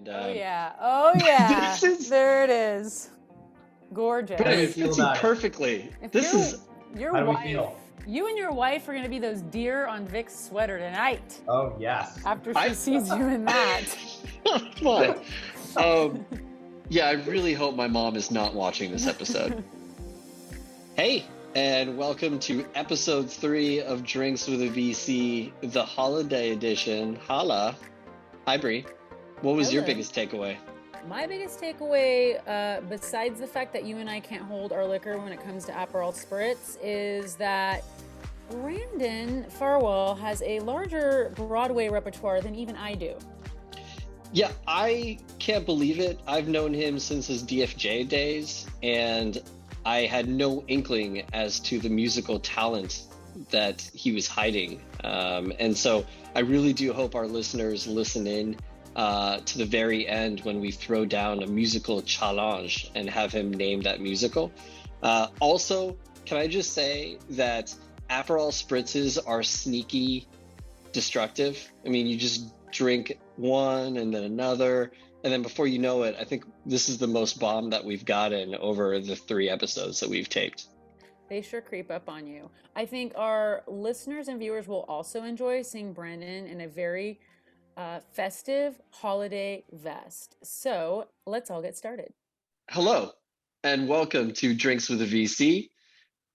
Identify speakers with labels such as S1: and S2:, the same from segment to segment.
S1: And
S2: Oh yeah,
S1: this is
S2: there it is. Gorgeous.
S1: Brandon, it
S3: feel
S1: fits you
S3: about it?
S1: perfectly.
S2: If
S1: This is
S2: your
S3: How do we
S2: wife,
S3: feel?
S2: you and your wife are gonna be those deer on Vic's sweater tonight.
S3: Oh, yes.
S2: After she sees you in that.
S1: fun. Yeah, I really hope my mom is not watching this episode. Hey, and welcome to episode 3 of Drinks with a VC, the holiday edition. Holla. Hi, Bree. What was your
S2: Hello.
S1: biggest takeaway?
S2: My biggest takeaway, besides the fact that you and I can't hold our liquor when it comes to Apparel Spritz, is that Brandon Farwell has a larger Broadway repertoire than even I do.
S1: Yeah, I can't believe it. I've known him since his DFJ days, and I had no inkling as to the musical talent that he was hiding. And so I really do hope our listeners listen in to the very end when we throw down a musical challenge and have him name that musical. Also, can I just say that Aperol Spritzes are sneaky destructive? I mean, you just drink one and then another, and then before you know it, I think this is the most bomb that we've gotten over the 3 episodes that we've taped.
S2: They sure creep up on you. I think our listeners and viewers will also enjoy seeing Brandon in a very festive holiday vest. So let's all get started.
S1: Hello, and welcome to Drinks with a VC,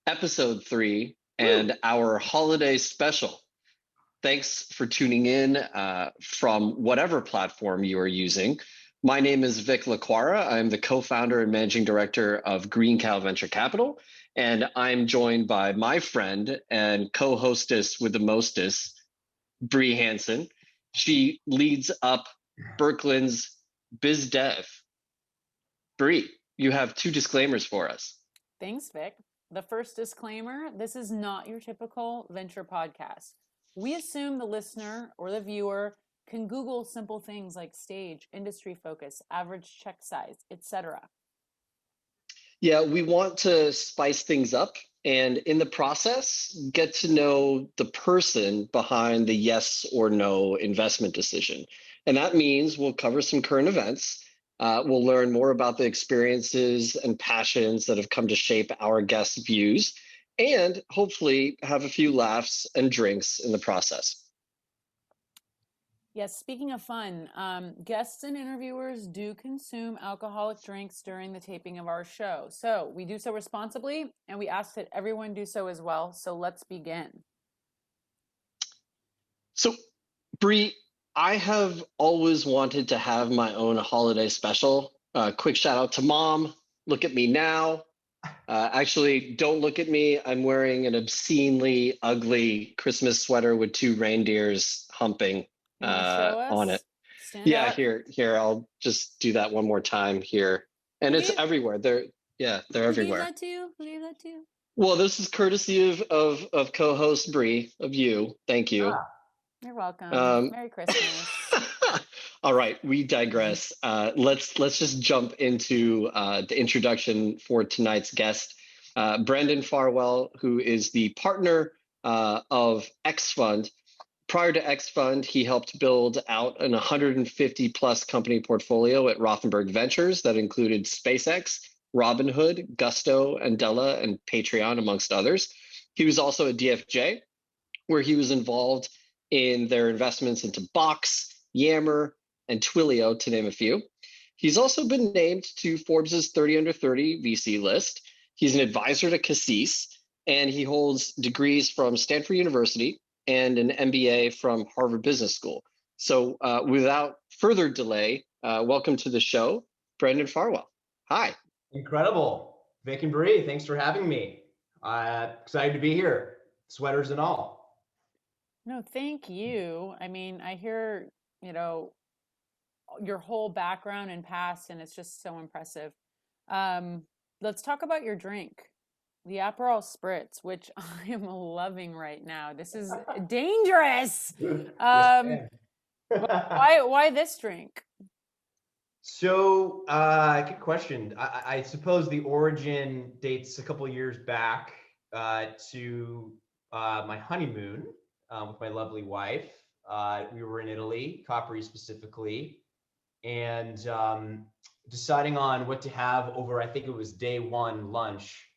S1: episode 3, and our holiday special. Thanks for tuning in from whatever platform you are using. My name is Vik I'm the co-founder and managing director of GreenCow Venture Capital, and I'm joined by my friend and co-hostess with the mostest, Bree Hansen. She leads up Burkland's biz dev. Bree, you have 2 disclaimers for us.
S2: Thanks, Vik. The first disclaimer, this is not your typical venture podcast. We assume the listener or the viewer can Google simple things like stage, industry focus, average check size, etc.
S1: Yeah, we want to spice things up and in the process, get to know the person behind the yes or no investment decision. And that means we'll cover some current events. We'll learn more about the experiences and passions that have come to shape our guests' views, and hopefully have a few laughs and drinks in the process.
S2: Yes, speaking of fun, guests and interviewers do consume alcoholic drinks during the taping of our show. So we do so responsibly, and we ask that everyone do so as well. So let's begin.
S1: So, Bree, I have always wanted to have my own holiday special. Quick shout out to Mom. Look at me now. Actually, don't look at me. I'm wearing an obscenely ugly Christmas sweater with 2 reindeers humping on it.
S2: Stand
S1: Yeah,
S2: up.
S1: here. I'll just do that one more time here. And it's everywhere. They're everywhere.
S2: Who gave that to you?
S1: Well, this is courtesy of co-host Bree, of you. Thank you.
S2: You're welcome. Merry Christmas.
S1: All right, we digress. Let's just jump into the introduction for tonight's guest, Brandon Farwell, who is the partner of XFund. Prior to XFund, he helped build out an 150 plus company portfolio at Rothenberg Ventures that included SpaceX, Robinhood, Gusto, Andela, and Patreon, amongst others. He was also a DFJ, where he was involved in their investments into Box, Yammer, and Twilio, to name a few. He's also been named to Forbes' 30 under 30 VC list. He's an advisor to Cassis, and he holds degrees from Stanford University and an MBA from Harvard Business School. So without further delay, welcome to the show, Brandon Farwell. Hi.
S3: Incredible. Vik and Bree, thanks for having me. Excited to be here, sweaters and all.
S2: No, thank you. I mean, I hear, your whole background and past, and it's just so impressive. Let's talk about your drink, the Apparel Spritz, which I am loving right now. This is dangerous. Why this drink?
S3: So, good question. I suppose the origin dates a couple of years back to my honeymoon with my lovely wife. We were in Italy, Capri specifically, and deciding on what to have over, I think it was day one lunch.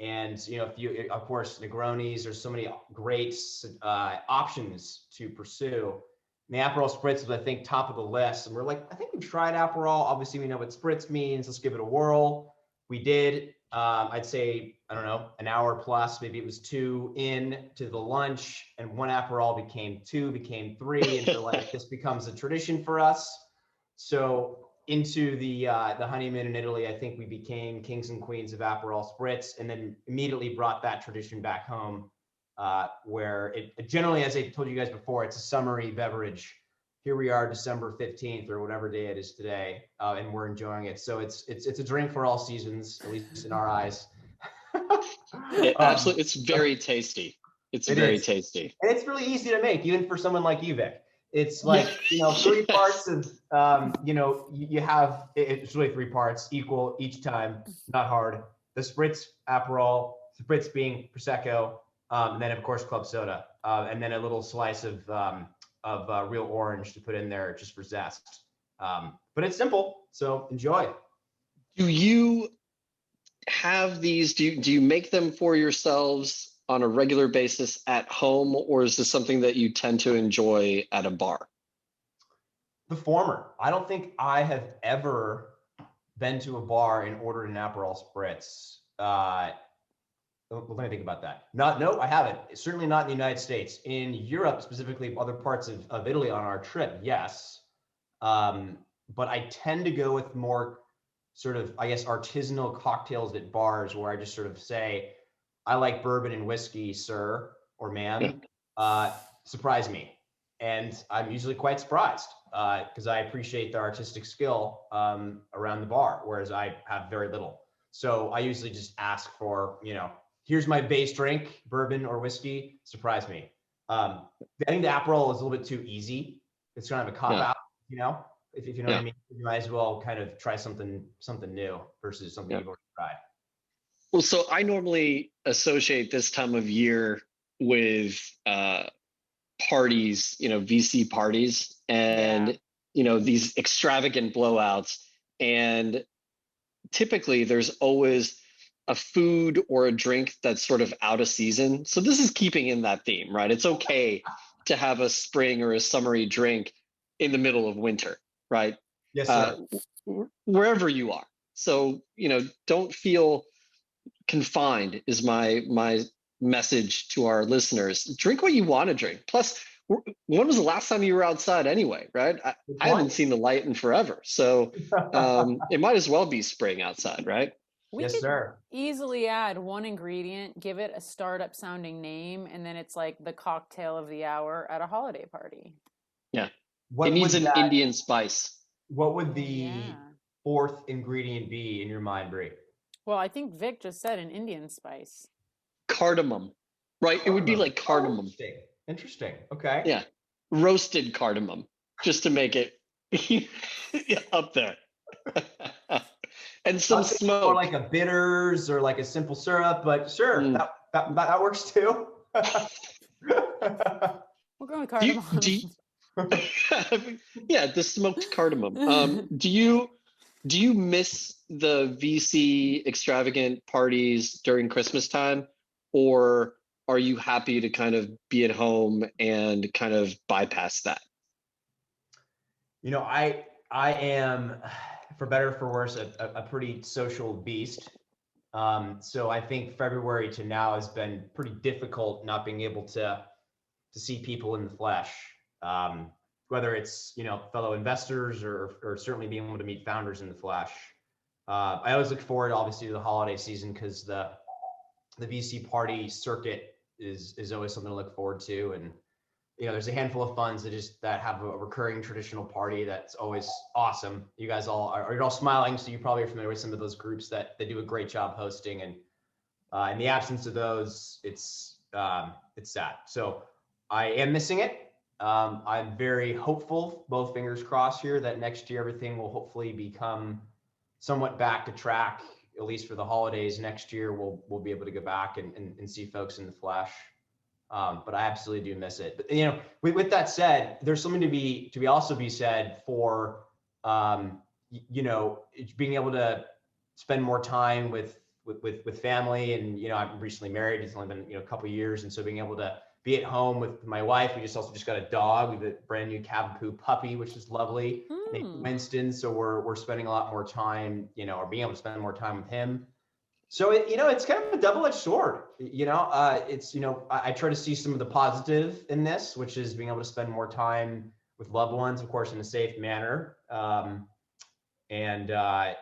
S3: And, if you, of course, Negronis, there's so many great options to pursue. And the Apparel Spritz was, I think, top of the list. And we're like, I think we've tried Apparel. Obviously, we know what Spritz means. Let's give it a whirl. We did. I'd say, I don't know, an hour plus, maybe it was 2 in to the lunch, and one Apparel became 2, became 3. And we're like, this becomes a tradition for us. So into the honeymoon in Italy, I think we became kings and queens of Apparel Spritz, and then immediately brought that tradition back home, where it generally, as I told you guys before, it's a summery beverage. Here we are, December 15th or whatever day it is today, and we're enjoying it. So it's a drink for all seasons, at least in our eyes.
S1: Absolutely, it's very tasty. It's very tasty,
S3: and it's really easy to make, even for someone like you, Vik. It's like 3 parts of you have, it's really 3 parts equal each time, not hard. The Spritz Aperol, Spritz being Prosecco, and then of course club soda, and then a little slice of real orange to put in there just for zest. But it's simple, so enjoy.
S1: Do you have these? Do you make them for yourselves on a regular basis at home, or is this something that you tend to enjoy at a bar?
S3: The former. I don't think I have ever been to a bar and ordered an Aperol Spritz. Let me think about that. No, I haven't. Certainly not in the United States. In Europe, specifically other parts of Italy on our trip, yes. But I tend to go with more sort of, I guess, artisanal cocktails at bars, where I just sort of say, I like bourbon and whiskey, sir or ma'am. Surprise me. And I'm usually quite surprised, because I appreciate the artistic skill around the bar, whereas I have very little. So I usually just ask for, here's my base drink, bourbon or whiskey, surprise me. I think the Aperol is a little bit too easy. It's kind of a cop-out, if you know what I mean. You might as well kind of try something new versus something you've already tried.
S1: Well, so I normally associate this time of year with parties, VC parties, and these extravagant blowouts. And typically there's always a food or a drink that's sort of out of season. So this is keeping in that theme, right? It's okay to have a spring or a summery drink in the middle of winter, right?
S3: Yes, sir.
S1: Wherever you are. So, don't feel confined is my message to our listeners. Drink what you want to drink. Plus, when was the last time you were outside anyway, right? I haven't seen the light in forever. So it might as well be spring outside, right?
S2: We could easily add one ingredient, give it a startup sounding name, and then it's like the cocktail of the hour at a holiday party.
S1: Yeah. It needs an Indian spice.
S3: What would the 4th ingredient be in your mind, Bree?
S2: Well, I think Vik just said an Indian spice.
S1: Cardamom, right? It would be like cardamom.
S3: Interesting. Okay.
S1: Yeah. Roasted cardamom, just to make it up there. And some smoke.
S3: Or like a bitters or like a simple syrup, but sure, that works too.
S2: We're going with cardamom.
S1: Yeah, the smoked cardamom. Do you miss the VC extravagant parties during Christmas time, or are you happy to kind of be at home and kind of bypass that?
S3: I am, for better or for worse, a pretty social beast. So I think February to now has been pretty difficult, not being able to see people in the flesh. Whether it's fellow investors or certainly being able to meet founders in the flesh. I always look forward, obviously, to the holiday season, because the VC party circuit is always something to look forward to. And there's a handful of funds that have a recurring traditional party that's always awesome. You guys you're all smiling, so you probably are familiar with some of those groups that they do a great job hosting. And in the absence of those, it's sad. So I am missing it. I'm very hopeful, both fingers crossed here, that next year everything will hopefully become somewhat back to track, at least for the holidays. Next year we'll be able to go back and see folks in the flesh. But I absolutely do miss it. But with that said, there's something to be also be said for being able to spend more time with family. And, I'm recently married. It's only been, a couple of years. And so being able to be at home with my wife, we just got a dog. We have a brand new Cavapoo puppy, which is lovely, named Winston. So we're spending a lot more time, or being able to spend more time with him. So, it's kind of a double-edged sword, I try to see some of the positive in this, which is being able to spend more time with loved ones, of course, in a safe manner. But I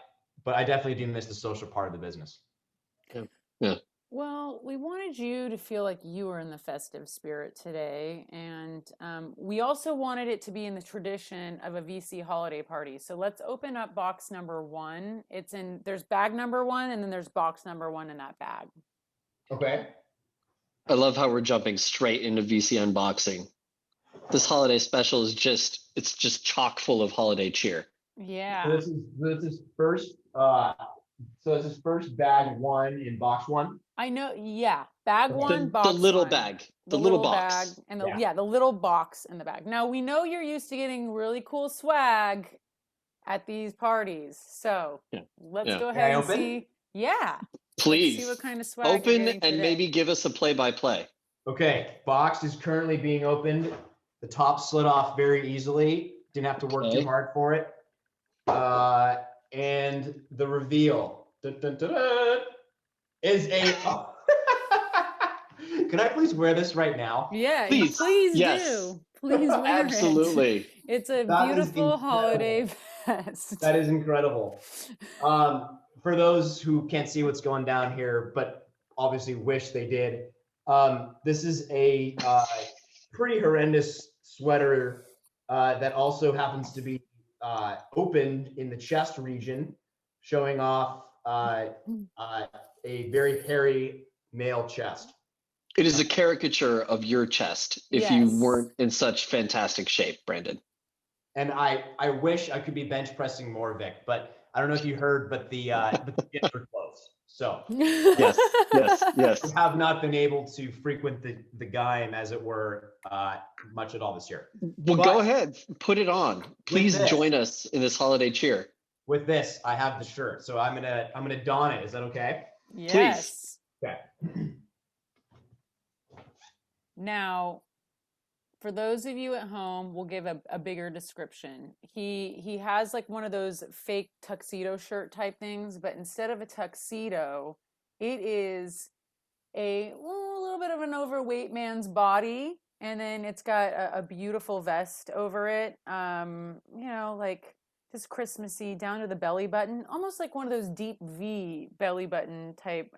S3: definitely do miss the social part of the business.
S1: Yeah.
S2: Well, we wanted you to feel like you were in the festive spirit today. And we also wanted it to be in the tradition of a VC holiday party. So let's open up box number 1. There's bag number 1, and then there's box number 1 in that bag.
S3: Okay.
S1: I love how we're jumping straight into VC unboxing. This holiday special is just chock full of holiday cheer.
S2: Yeah.
S3: So this is first. This is first bag 1 in box 1.
S2: I know. Yeah. Bag 1, box
S1: the little
S2: 1.
S1: bag, the little box.
S2: Bag and the little box in the bag. Now we know you're used to getting really cool swag at these parties. So let's go ahead and see. Yeah.
S1: Please.
S2: Let's see what kind of swag
S1: open and maybe give us a play-by-play.
S3: Okay. Box is currently being opened. The top slid off very easily. Didn't have to work too hard for it. And the reveal is a. Can I please wear this right now?
S2: Yeah, please
S1: yes.
S2: do. Please wear
S1: Absolutely.
S2: it. It's a beautiful holiday vest.
S3: That is incredible. For those who can't see what's going down here, but obviously wish they did, this is a pretty horrendous sweater that also happens to be opened in the chest region, showing off a very hairy male chest.
S1: It is a caricature of your chest if you weren't in such fantastic shape, Brandon.
S3: And I wish I could be bench pressing more, Vic, but I don't know if you heard, but the gyms are closed. So
S1: yes.
S3: We have not been able to frequent the game, as it were, much at all this year.
S1: Well, go ahead, put it on. Please join us in this holiday cheer.
S3: With this, I have the shirt, so I'm gonna don it. Is that okay?
S2: Yes.
S3: Please. Okay.
S2: Now, for those of you at home, we'll give a bigger description. He has like one of those fake tuxedo shirt type things, but instead of a tuxedo, it is a little bit of an overweight man's body, and then it's got a beautiful vest over it. Like just Christmassy down to the belly button, almost like one of those deep V belly button type.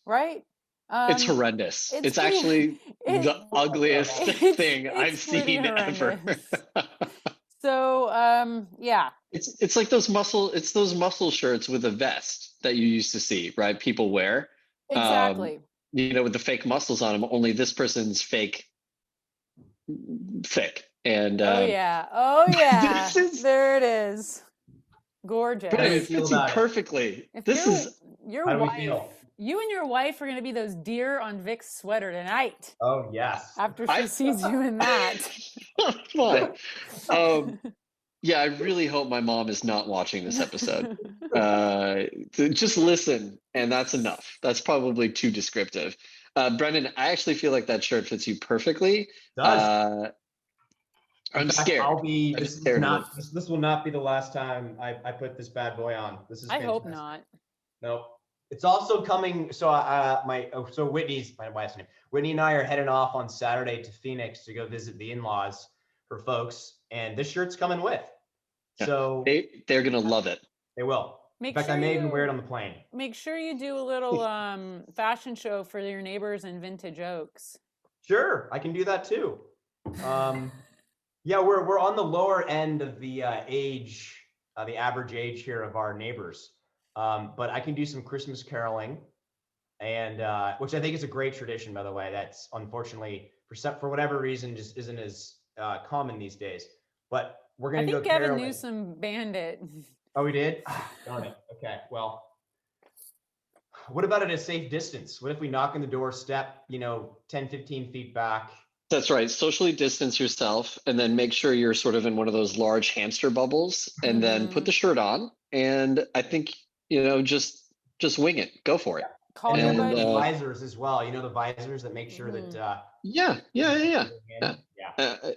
S2: Right?
S1: It's horrendous. It's actually the ugliest thing I've seen ever.
S2: So,
S1: it's like those muscle shirts with a vest that you used to see, right? People wear.
S2: Exactly.
S1: With the fake muscles on them. Only this person's thick. And
S2: oh yeah. There it is. Gorgeous.
S1: But it fits you perfectly.
S2: You and your wife are going to be those deer on Vic's sweater tonight.
S3: Oh, yes.
S2: After she sees you in that.
S1: Fun. I really hope my mom is not watching this episode. Just listen, and that's enough. That's probably too descriptive. Brendan, I actually feel like that shirt fits you perfectly.
S3: It does.
S1: I'm scared.
S3: This will not be the last time I put this bad boy on. This is.
S2: I hope not.
S3: Nope. It's also coming. So Whitney's my wife's name. Whitney and I are heading off on Saturday to Phoenix to go visit the in-laws, her folks, and this shirt's coming with.
S1: Yeah.
S3: So
S1: they're gonna love it.
S3: They will. In fact, I may even wear it on the plane.
S2: Make sure you do a little fashion show for your neighbors and Vintage Oaks.
S3: Sure, I can do that too. We're on the lower end of the age, the average age here of our neighbors. But I can do some Christmas caroling, and which I think is a great tradition, by the way. That's unfortunately for whatever reason just isn't as common these days. But we're gonna go caroling.
S2: Gavin Newsom banned it.
S3: Oh, we did? Darn it. Okay. Well, what about at a safe distance? What if we knock on the door, step 10, 15 feet back,
S1: That's right. Socially distance yourself and then make sure you're sort of in one of those large hamster bubbles and then put the shirt on. And I think, just wing it. Go for it.
S2: Call
S3: And
S2: your
S3: then
S2: buddy.
S3: the visors as well. You know, the visors that make sure that.
S1: Yeah.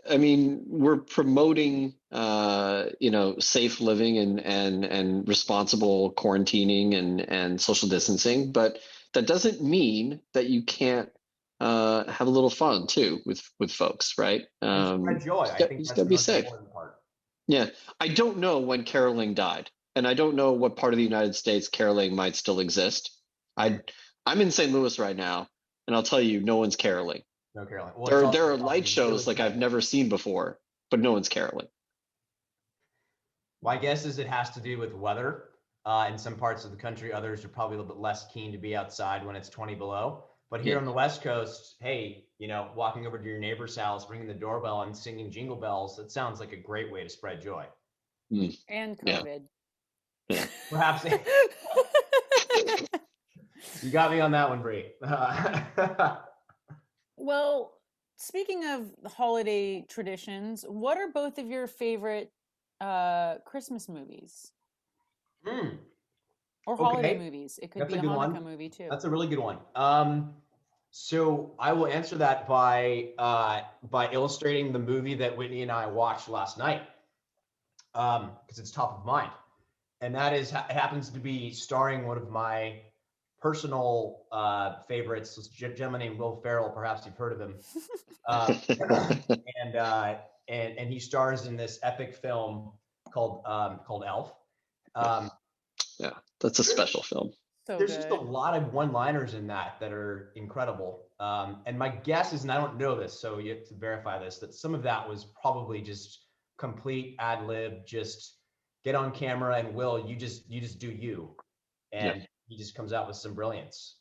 S1: I mean, we're promoting, safe living and responsible quarantining and social distancing, but that doesn't mean that you can't have a little fun too with folks, right?
S3: Spread joy. I think that's
S1: gotta
S3: the
S1: be
S3: most
S1: safe.
S3: important part.
S1: Yeah, I don't know when caroling died, and I don't know what part of the United States caroling might still exist. I'm in St. Louis right now, and I'll tell you, no one's caroling.
S3: No caroling. Well,
S1: there are light shows like I've never seen before, but no one's caroling.
S3: My guess is it has to do with weather. In some parts of the country, others are probably a little bit less keen to be outside when it's 20 below. But here on the West Coast, hey, walking over to your neighbor's house, ringing the doorbell and singing jingle bells, that sounds like a great way to spread joy.
S2: And COVID.
S1: Yeah.
S3: Perhaps. You got me on that one, Bree.
S2: Well, speaking of holiday traditions, what are both of your favorite Christmas movies? Or holiday movies? It could be a Hanukkah movie too.
S3: That's a really good one. So I will answer that by illustrating the movie that Whitney and I watched last night, because it's top of mind, and that is, it happens to be starring one of my personal favorites, this gentleman named Will Ferrell. Perhaps you've heard of him, and he stars in this epic film called Elf.
S1: Yeah, that's a special film.
S3: There's just a lot of one-liners in that are incredible. And my guess is, and I don't know this, so you have to verify this, that some of that was probably just complete ad lib, just get on camera and Will, you just do you. And he just comes out with some brilliance.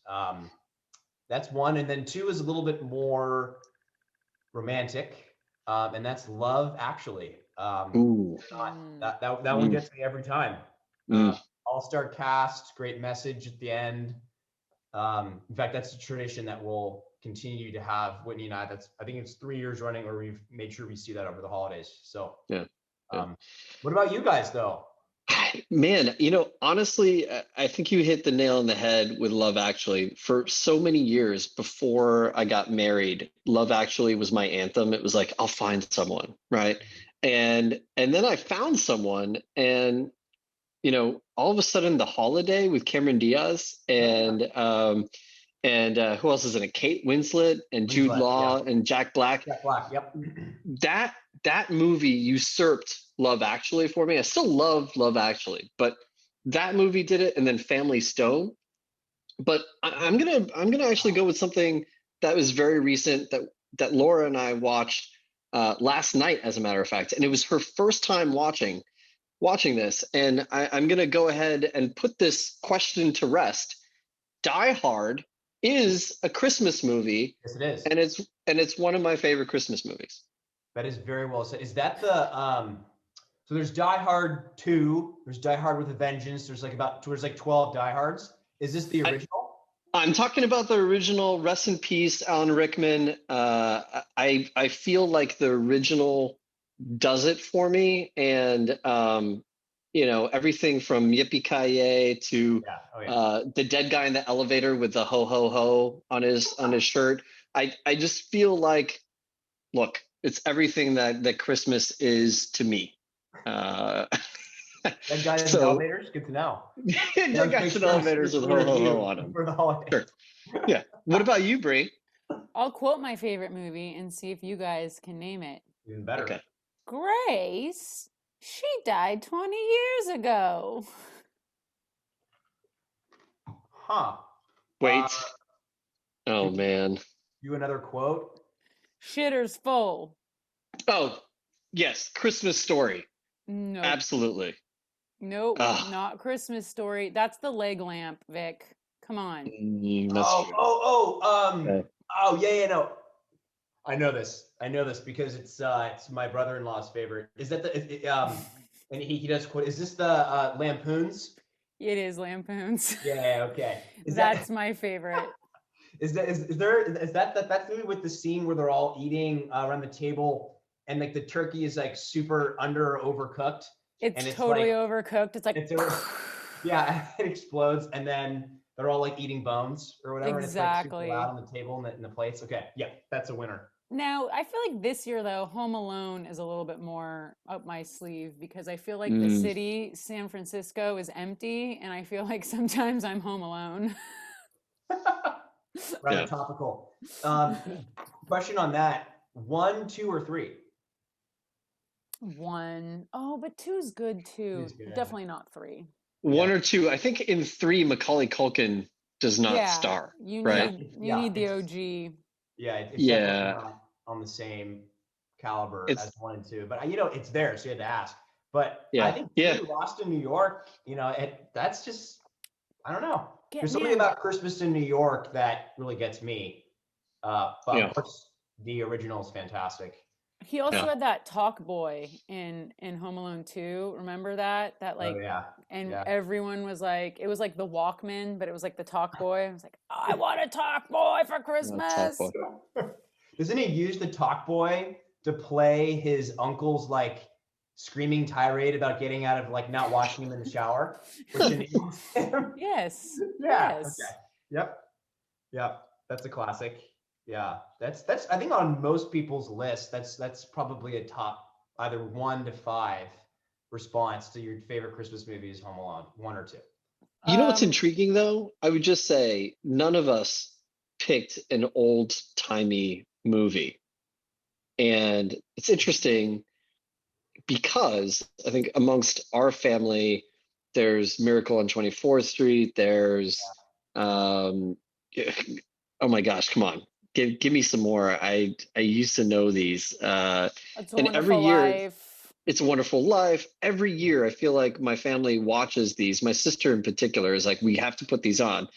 S3: That's one. And then two is a little bit more romantic. And that's Love Actually. That one gets me every time. All-star cast, great message at the end. In fact, that's a tradition that we'll continue to have, Whitney and I. I think it's 3 years running where we've made sure we see that over the holidays. So, what about you guys, though?
S1: Man, honestly, I think you hit the nail on the head with Love Actually. For so many years before I got married, Love Actually was my anthem. It was like, I'll find someone, right? And then I found someone, and all of a sudden, The Holiday with Cameron Diaz and who else is in it? Kate Winslet and Jude Law and Jack Black.
S3: Jack Black, yep.
S1: That movie usurped Love Actually for me. I still love Love Actually, but that movie did it, and then Family Stone. But I'm gonna actually go with something that was very recent that Laura and I watched last night, as a matter of fact, and it was her first time watching this, and I'm going to go ahead and put this question to rest. Die Hard is a Christmas movie.
S3: Yes, it is.
S1: And it's one of my favorite Christmas movies.
S3: That is very well said. Is that the so there's Die Hard 2, there's Die Hard with a Vengeance, there's like 12 Die Hards. Is this the original?
S1: I'm talking about the original. Rest in peace, Alan Rickman. I feel like the original does it for me, and everything from Yippee-ki-yay to the dead guy in the elevator with the ho ho ho on his shirt. I just feel like, look, it's everything that Christmas is to me.
S3: Dead guys in elevators, good to know.
S1: Dead guys in elevators with ho ho ho on them
S3: for the holiday.
S1: Sure. Yeah. What about you, Bree?
S2: I'll quote my favorite movie and see if you guys can name it.
S3: Even better.
S1: Okay.
S2: Grace, she died 20 years ago.
S3: Huh.
S1: Wait. Oh, man.
S3: You another quote?
S2: Shitter's full.
S1: Oh, yes. Christmas Story.
S2: No.
S1: Absolutely.
S2: Nope. Not Christmas Story. That's the leg lamp, Vic. Come on.
S1: Okay.
S3: Oh, yeah, no. I know this because it's my brother-in-law's favorite. Is that and he does quote, is this the Lampoons?
S2: It is Lampoons.
S3: Yeah, okay.
S2: That's my favorite.
S3: Is that the movie with the scene where they're all eating around the table and like the turkey is like super under or overcooked?
S2: It's
S3: And it's
S2: totally
S3: like
S2: overcooked. It's like
S3: yeah, it explodes and then they're all like eating bones or whatever. And it's like super
S2: exactly.
S3: loud on the table and the plates. Okay, yeah, that's a winner.
S2: Now, I feel like this year though, Home Alone is a little bit more up my sleeve because I feel like the
S1: Mm.
S2: city, San Francisco, is empty, and I feel like sometimes I'm home alone.
S3: Rather
S1: Yeah.
S3: topical. Question on that: 1, 2, or 3?
S2: 1. Oh, but 2's good too.
S3: Two's good.
S2: Definitely not 3.
S1: 1
S3: Yeah.
S1: or 2. I think in 3, Macaulay Culkin does not
S2: Yeah,
S1: star.
S2: you
S1: right?
S2: need
S3: Yeah,
S2: the
S3: it's-
S2: OG.
S3: Yeah, it's
S1: Yeah.
S3: definitely not on the same caliber
S1: It's
S3: as 1 and 2. But it's there, so you had to ask. But I
S1: yeah,
S3: think
S1: yeah.
S3: 2, Lost in New York, that's just, I don't know. There's something
S2: Man,
S3: about Christmas in New York that really gets me. But
S1: Yeah.
S3: of course, the original is fantastic.
S2: he also
S1: Yeah.
S2: had that talk boy in Home Alone 2. Remember that? That like,
S3: Oh yeah.
S2: and
S3: Yeah.
S2: everyone was like, it was like the Walkman, but it was like the talk boy. I was like, I want a talk boy for
S1: Talk
S2: Christmas.
S1: boy.
S3: Doesn't he use the talk boy to play his uncle's like screaming tirade about getting out of like not washing him in the shower, which enables him?
S2: Yes.
S3: Yeah.
S2: Yes.
S3: Okay. Yep. That's a classic. Yeah. That's I think on most people's list, that's probably a top either 1 to 5 response to your favorite Christmas movies, Home Alone, 1 or 2.
S1: You know what's intriguing though? I would just say none of us picked an old-timey movie. And it's interesting because I think amongst our family, there's Miracle on 24th Street. There's, oh my gosh, come on, give me some more. I used to know these.
S2: It's a
S1: And
S2: Wonderful
S1: every year,
S2: Life.
S1: It's a Wonderful Life. Every year, I feel like my family watches these. My sister in particular is like, we have to put these on.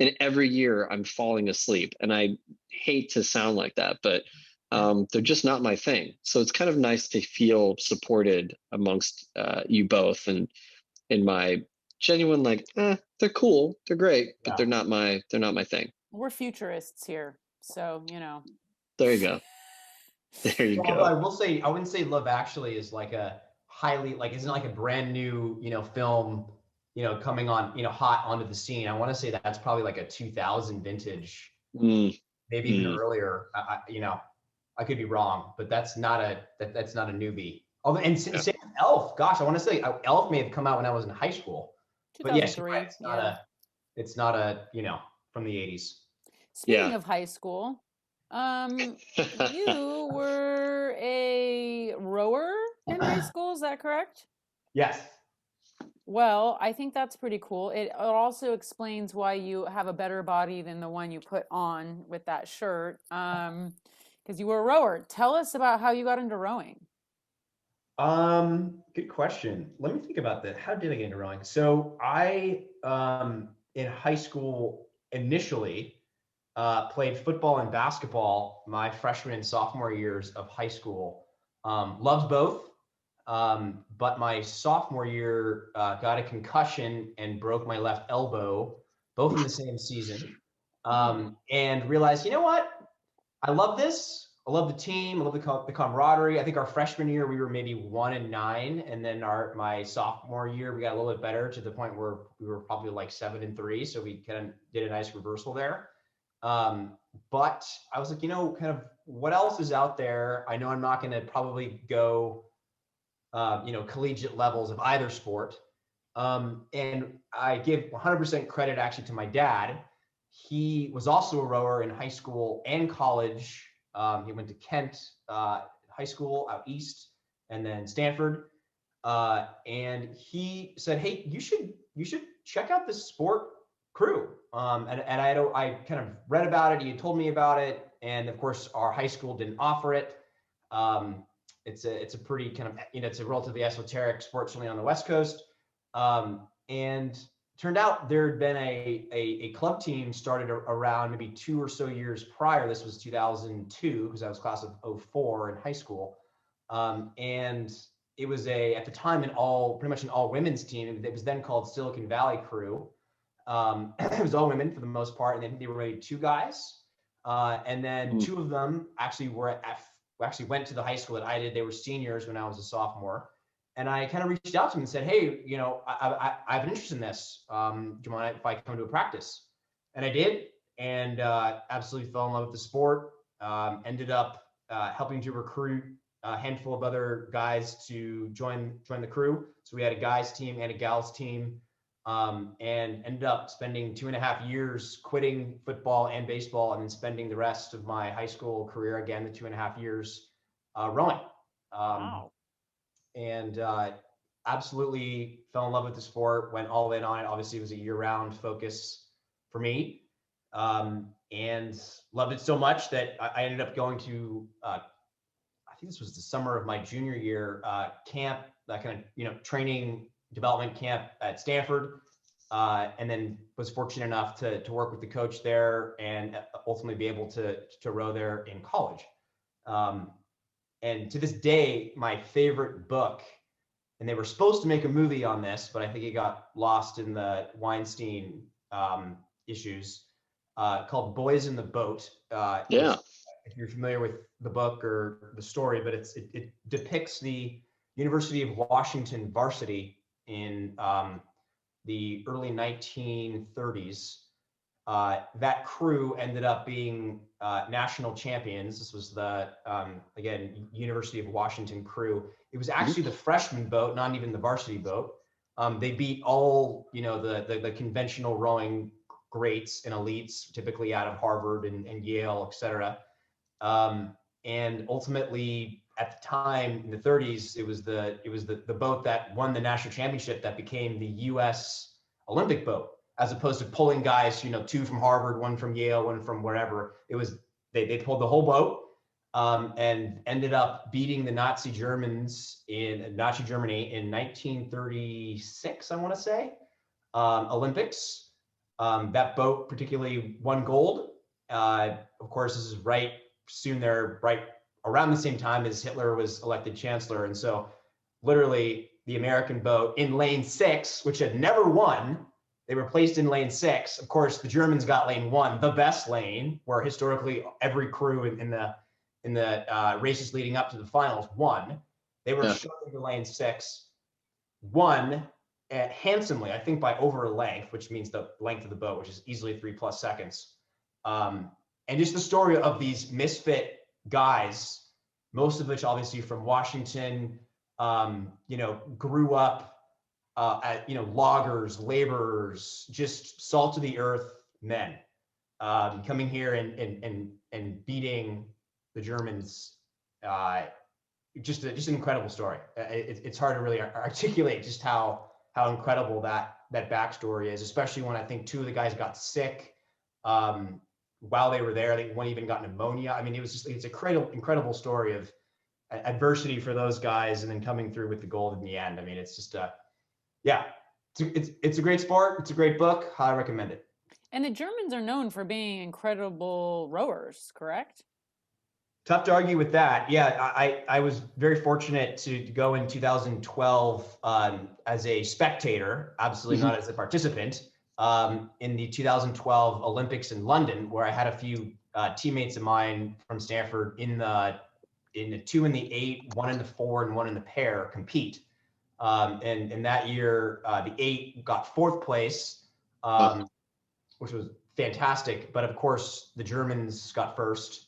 S1: And every year, I'm falling asleep. And I hate to sound like that, but they're just not my thing. So it's kind of nice to feel supported amongst you both, and in my genuine like, they're cool, they're great, but they're not my thing.
S2: We're futurists here, so
S1: There you go. There you
S3: Although I
S1: go.
S3: will say, I wouldn't say Love Actually is like a highly like isn't like a brand new film coming on hot onto the scene. I want to say that's probably like a 2000 vintage, maybe even earlier. I could be wrong, but that's not a newbie. Oh, and same with Elf. Gosh, I want to say Elf may have come out when I was in high school. But yes, you're right. It's not a from the 80s.
S2: Speaking of high school, you were a rower in high school, is that correct?
S3: Yes.
S2: Well, I think that's pretty cool. It also explains why you have a better body than the one you put on with that shirt. Because you were a rower. Tell us about how you got into rowing.
S3: Good question. Let me think about that. How did I get into rowing? So I, in high school, initially played football and basketball my freshman and sophomore years of high school. Loved both. But my sophomore year got a concussion and broke my left elbow, both in the same season. And realized, you know what? I love this. I love the team. I love the camaraderie. I think our freshman year we were maybe 1-9, and then my sophomore year we got a little bit better to the point where we were probably like 7-3. So we kind of did a nice reversal there. But I was like, kind of what else is out there? I know I'm not going to probably go, collegiate levels of either sport. And I give 100% credit actually to my dad. He was also a rower in high school and college. He went to Kent High School out east, and then Stanford. And he said, "Hey, you should check out this sport crew." And I kind of read about it. He had told me about it, and of course, our high school didn't offer it. It's a pretty kind of it's a relatively esoteric sport, certainly on the West Coast. And turned out there had been a club team started around maybe 2 or so years prior. This was 2002 because I was class of 04 in high school. And it was at the time pretty much an all women's team. It was then called Silicon Valley Crew. It was all women for the most part, and then they were maybe 2 guys. And then 2 of them actually actually went to the high school that I did. They were seniors when I was a sophomore. And I kind of reached out to them and said, hey, you know, I have an interest in this. Do you mind if I come to a practice? And I did, and absolutely fell in love with the sport. Ended up helping to recruit a handful of other guys to join the crew. So we had a guys team and a gals team, and ended up spending 2.5 years quitting football and baseball, and then spending the rest of my high school career, again, the 2.5 years rowing.
S2: Wow.
S3: And absolutely fell in love with the sport, went all in on it. Obviously, it was a year-round focus for me, and loved it so much that I ended up going to, I think this was the summer of my junior year, camp, that kind of, you know, training development camp at Stanford, and then was fortunate enough to work with the coach there and ultimately be able to row there in college. And to this day, my favorite book, and they were supposed to make a movie on this, but I think it got lost in the Weinstein issues, called Boys in the Boat.
S1: Yeah.
S3: If you're familiar with the book or the story, but it depicts the University of Washington varsity in the early 1930s. That crew ended up being national champions. This was the, again, University of Washington crew. It was actually the freshman boat, not even the varsity boat. They beat all, you know, the conventional rowing greats and elites, typically out of Harvard and Yale, et cetera. And ultimately, at the time in the 30s, it was the boat that won the national championship that became the U.S. Olympic boat, as opposed to pulling guys, you know, 2 from Harvard, 1 from Yale, 1 from wherever. It was, they pulled the whole boat, and ended up beating the Nazi Germany in 1936, I want to say, Olympics. That boat particularly won gold. Of course, this is right around the same time as Hitler was elected chancellor. And so literally the American boat in lane 6, which had never won, they were placed in lane 6. Of course, the Germans got lane 1, the best lane, where historically every crew in the races leading up to the finals won. They were shoved into lane 6, won handsomely, I think by over a length, which means the length of the boat, which is easily 3+ seconds. And just the story of these misfit guys, most of which obviously from Washington, you know, grew up at, you know, loggers, laborers, just salt of the earth men, coming here and beating the Germans. Just an incredible story. It's hard to really articulate just how incredible that backstory is, especially when I think 2 of the guys got sick while they were there. I think 1 even got pneumonia. I mean, it's an incredible story of adversity for those guys, and then coming through with the gold in the end. I mean, it's just it's a great sport. It's a great book. Highly recommend it.
S2: And the Germans are known for being incredible rowers, correct?
S3: Tough to argue with that. Yeah, I was very fortunate to go in 2012 as a spectator, absolutely not as a participant, in the 2012 Olympics in London, where I had a few teammates of mine from Stanford in the 2 in the 8, 1 in the 4, and 1 in the pair compete. And that year, the 8 got 4th place, which was fantastic. But of course, the Germans got 1st.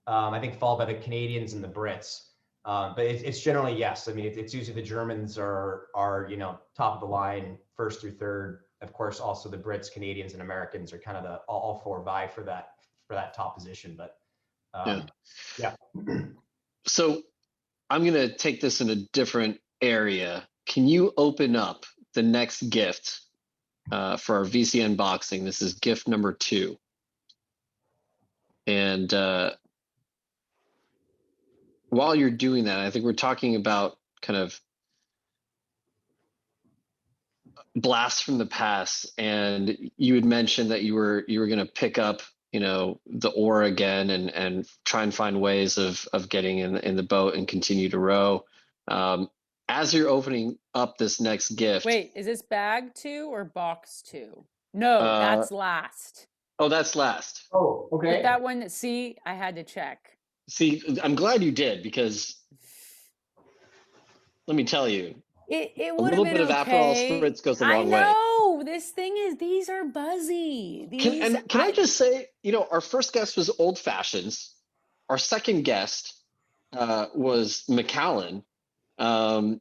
S3: I think followed by the Canadians and the Brits. But it's generally, yes. I mean, it's usually the Germans are, you know, top of the line, 1st through 3rd. Of course, also the Brits, Canadians, and Americans are kind of all 4 vie for that top position. But yeah.
S1: So I'm going to take this in a different area. Can you open up the next gift for our VC unboxing? This is gift number 2. And while you're doing that, I think we're talking about kind of blasts from the past, and you had mentioned that you were going to pick up, you know, the oar again and try and find ways of getting in the boat and continue to row. As you're opening up this next gift,
S2: Wait, is this bag 2 or box 2? No, that's last.
S1: Oh, that's last.
S3: Oh, okay.
S2: But that one, see, I had to check.
S1: See, I'm glad you did, because let me tell you,
S2: It
S1: a
S2: would have
S1: little
S2: been
S1: bit of Apparel
S2: okay.
S1: Spritz goes a
S2: I
S1: long way.
S2: know. This thing is, these are buzzy.
S1: Can I just say, our first guest was Old Fashions. Our second guest was Macallan. And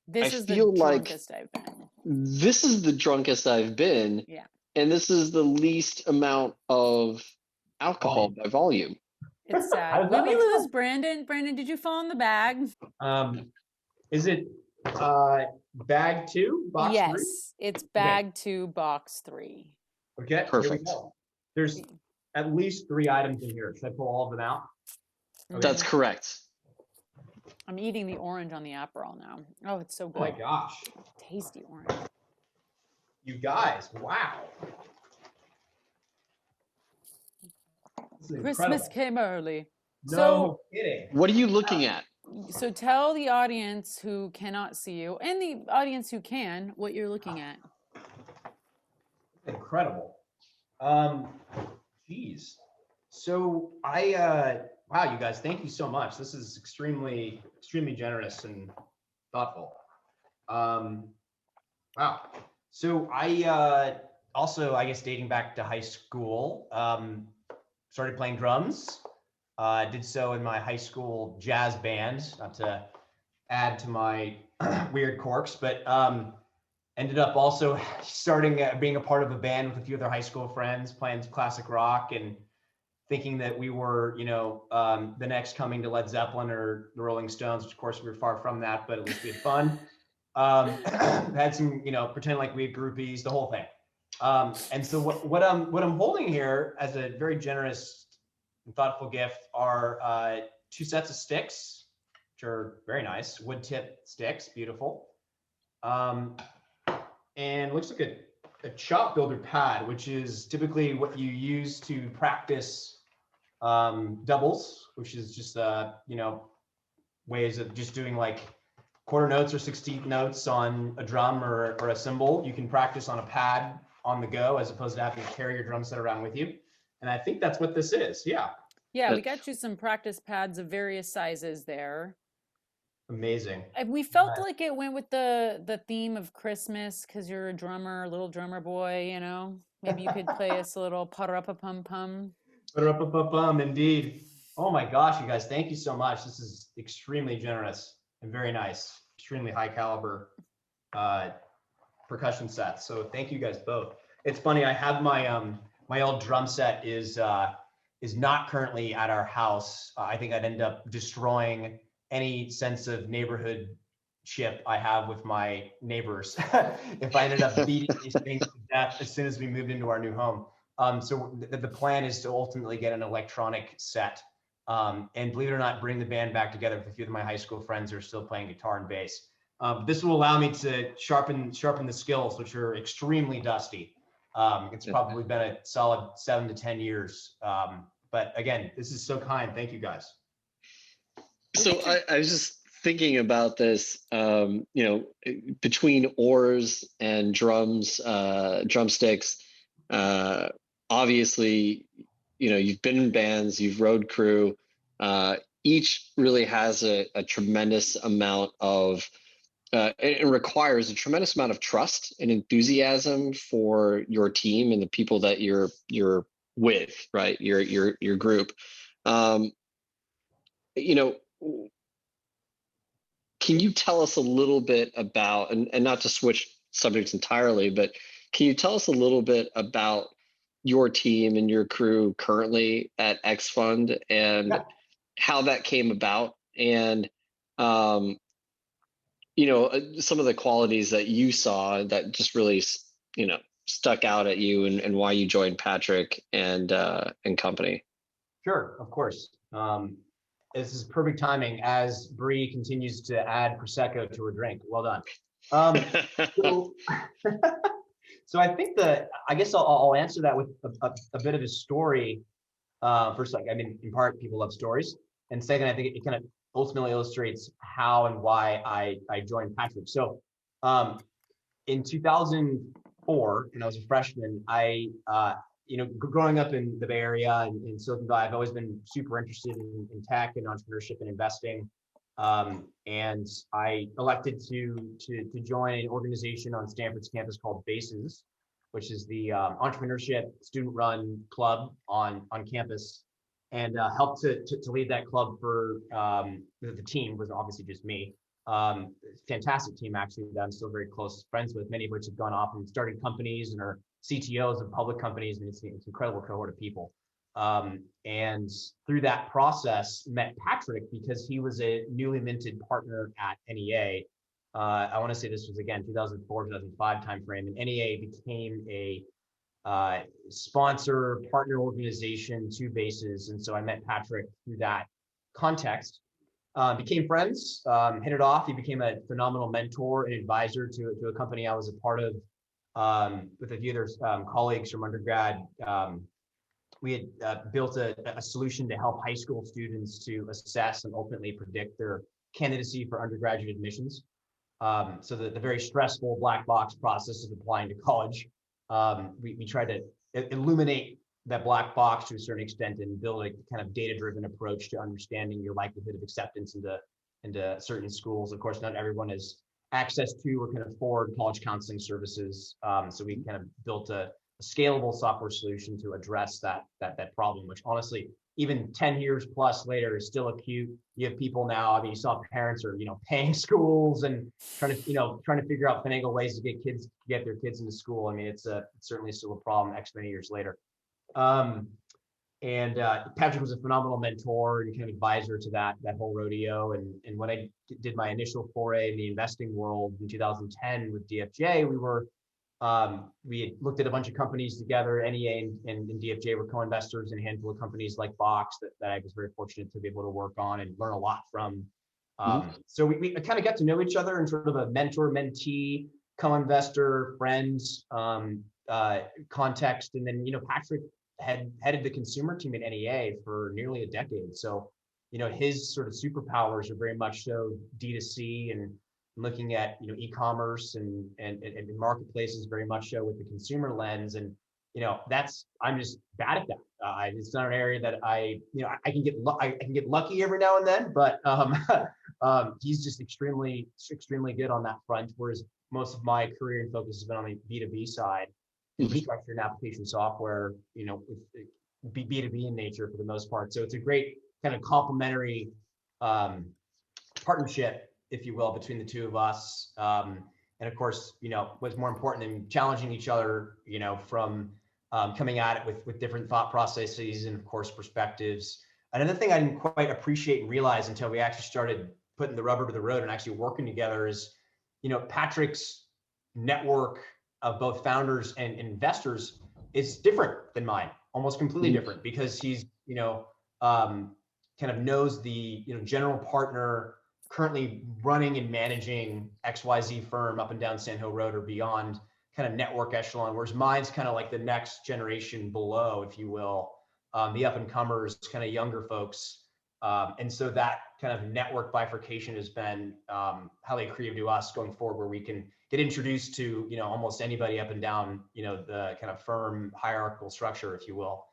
S2: This
S1: I
S2: is
S1: feel
S2: the
S1: like
S2: drunkest I've been.
S1: this is the drunkest I've been.
S2: Yeah.
S1: And this is the least amount of alcohol by volume.
S2: It's sad. Did we lose Brandon? Brandon, did you fall in the bag?
S3: Is it bag 2, box 3?
S2: Yes, it's bag 2, box 3.
S3: Okay,
S1: perfect.
S3: Here we go. There's at least 3 items in here. Should I pull all of them out?
S2: Okay.
S1: That's correct.
S2: I'm eating the orange on the Aperol now. Oh, it's so good.
S3: Oh my gosh.
S2: Tasty orange.
S3: You guys, wow.
S2: Christmas came early.
S3: No kidding.
S1: What are you looking at?
S2: So tell the audience who cannot see you and the audience who can what you're looking at.
S3: Incredible. Geez. So wow, you guys, thank you so much. This is extremely generous and thoughtful. Wow. So I also, I guess, dating back to high school, started playing drums. Did so in my high school jazz band, not to add to my weird quirks, but ended up also starting being a part of a band with a few other high school friends, playing classic rock and thinking that we were, the next coming to Led Zeppelin or the Rolling Stones, which of course we were far from that, but at least we had fun. Had some, pretend like we had groupies, the whole thing. And so what I'm holding here as a very generous and thoughtful gift are 2 sets of sticks, which are very nice, wood tip sticks, beautiful. And looks like a chop builder pad, which is typically what you use to practice doubles, which is just ways of just doing like quarter notes or 16th notes on a drum or a cymbal. You can practice on a pad on the go as opposed to having to carry your drum set around with you. And I think that's what this is. Yeah.
S2: Yeah, we got you some practice pads of various sizes there.
S3: Amazing.
S2: And we felt like it went with the theme of Christmas because you're a drummer, a little drummer boy, Maybe you could play us a little pa-ra-pa-pum-pum.
S3: Pa-ra-pa-pa-pum, indeed. Oh my gosh, you guys, thank you so much. This is extremely generous and very nice. Extremely high caliber percussion set. So thank you guys both. It's funny, I have my old drum set is not currently at our house. I think I'd end up destroying any sense of neighborhoodship I have with my neighbors if I ended up beating these things to death as soon as we moved into our new home. So the plan is to ultimately get an electronic set and, believe it or not, bring the band back together with a few of my high school friends who are still playing guitar and bass. This will allow me to sharpen the skills, which are extremely dusty. It's probably been a solid 7 to 10 years. But again, this is so kind. Thank you guys.
S1: So I was just thinking about this, between oars and drums, drumsticks. Obviously, you've been in bands, you've road crew. Each really has a tremendous amount of, it requires a tremendous amount of trust and enthusiasm for your team and the people that you're with, right? Your group. Can you tell us a little bit about, and not to switch subjects entirely, but can you tell us a little bit about your team and your crew currently at XFund and how that came about, and some of the qualities that you saw that just really stuck out at you, and why you joined Patrick and company?
S3: Sure, of course. This is perfect timing as Bree continues to add Prosecco to her drink. Well done. So I think I guess I'll answer that with a bit of a story. First, in part, people love stories. And second, I think it kind of ultimately illustrates how and why I joined Patrick. So in 2004, 2004, and I was a freshman, growing up in the Bay Area and Silicon Valley, I've always been super interested in tech and entrepreneurship and investing. And I elected to join an organization on Stanford's campus called BASES, which is the entrepreneurship student-run club on campus, and helped to lead that club for the team was obviously just me. Fantastic team, actually, that I'm still very close friends with, many of which have gone off and started companies and are CTOs of public companies, and it's an incredible cohort of people. And through that process, met Patrick because he was a newly minted partner at NEA. I want to say this was, again, 2004, 2005 timeframe, and NEA became a sponsor partner organization to BASES. And so I met Patrick through that context. Became friends, hit it off. He became a phenomenal mentor and advisor to a company I was a part of with a few other colleagues from undergrad. We had built a solution to help high school students to assess and ultimately predict their candidacy for undergraduate admissions. So the very stressful black box process of applying to college, we tried to illuminate that black box to a certain extent and build a kind of data-driven approach to understanding your likelihood of acceptance into certain schools. Of course, not everyone has access to or can afford college counseling services. So we kind of built a scalable software solution to address that problem, which honestly, even 10 years plus later is still acute. You have people now, I mean, you saw parents are, paying schools and trying to figure out finagle ways to get their kids into school. I mean, it's certainly still a problem X many years later. And Patrick was a phenomenal mentor and kind of advisor to that whole rodeo. And when I did my initial foray in the investing world in 2010 with DFJ, we had looked at a bunch of companies together. NEA and DFJ were co-investors in a handful of companies like Box that I was very fortunate to be able to work on and learn a lot from. So we kind of got to know each other in sort of a mentor-mentee, co-investor, friends context. And then, Patrick had headed the consumer team at NEA for nearly a decade. So, his sort of superpowers are very much so D2C and looking at, e-commerce and marketplaces very much so with the consumer lens. And, I'm just bad at that. It's not an area that I can get lucky every now and then, but he's just extremely good on that front. Whereas most of my career and focus has been on the B2B side. Infrastructure and application software, B2B in nature for the most part. So it's a great kind of complementary partnership, if you will, between the two of us. And of course, what's more important than challenging each other, from coming at it with different thought processes and of course perspectives. Another thing I didn't quite appreciate and realize until we actually started putting the rubber to the road and actually working together is, Patrick's network of both founders and investors is different than mine, almost completely different, because he's, kind of knows the, general partner currently running and managing XYZ firm up and down Sand Hill Road or beyond, kind of network echelon, whereas mine's kind of like the next generation below, if you will, the up and comers, kind of younger folks. And so that kind of network bifurcation has been highly accretive to us going forward, where we can get introduced to, almost anybody up and down, the kind of firm hierarchical structure, if you will.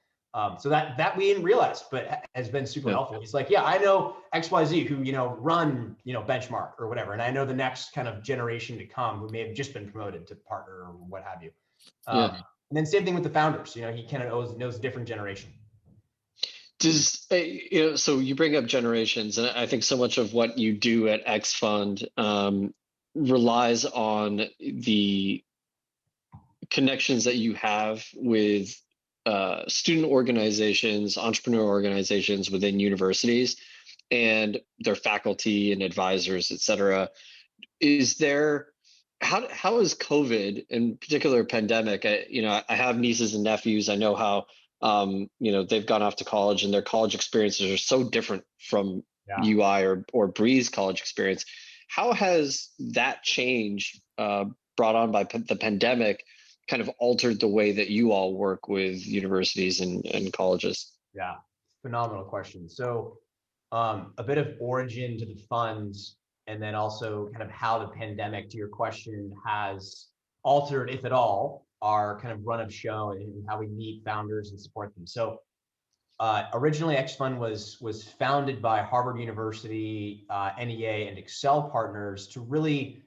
S3: So that we didn't realize, but has been super helpful. He's like, yeah, I know XYZ who, run, Benchmark or whatever. And I know the next kind of generation to come who may have just been promoted to partner or what have you. And then same thing with the founders, he kind of knows a different generation.
S1: So you bring up generations, and I think so much of what you do at XFund relies on the connections that you have with student organizations, entrepreneur organizations within universities, and their faculty and advisors, et cetera. How is COVID, in particular pandemic? I have nieces and nephews. I know how they've gone off to college, and their college experiences are so different from UI or Bree's college experience. How has that change brought on by the pandemic kind of altered the way that you all work with universities and colleges?
S3: Yeah, phenomenal question. So a bit of origin to the fund, and then also kind of how the pandemic, to your question, has altered, if at all, our kind of run of show and how we meet founders and support them. So originally, XFund was founded by Harvard University, NEA, and Excel partners to really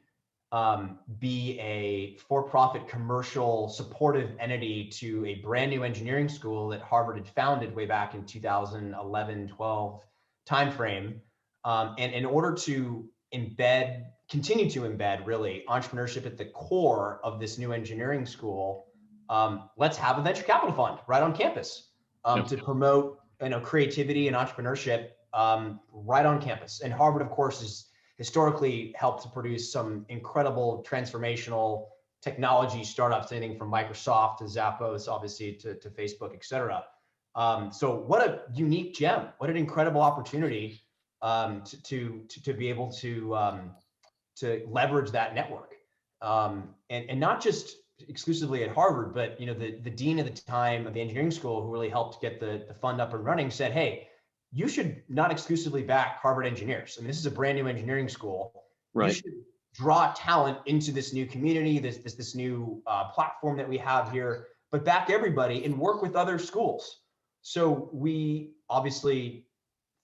S3: be a for-profit commercial supportive entity to a brand new engineering school that Harvard had founded way back in 2011-12 timeframe. And in order to continue to embed really entrepreneurship at the core of this new engineering school, let's have a venture capital fund right on campus to promote creativity and entrepreneurship right on campus. And Harvard, of course, is historically helped to produce some incredible transformational technology startups, anything from Microsoft to Zappos, obviously to Facebook, et cetera. So what a unique gem, what an incredible opportunity to be able to leverage that network. And not just exclusively at Harvard, but the dean at the time of the engineering school who really helped get the fund up and running said, hey, you should not exclusively back Harvard engineers. I mean, this is a brand new engineering school.
S1: Right.
S3: You should draw talent into this new community, this new platform that we have here, but back everybody and work with other schools. So we obviously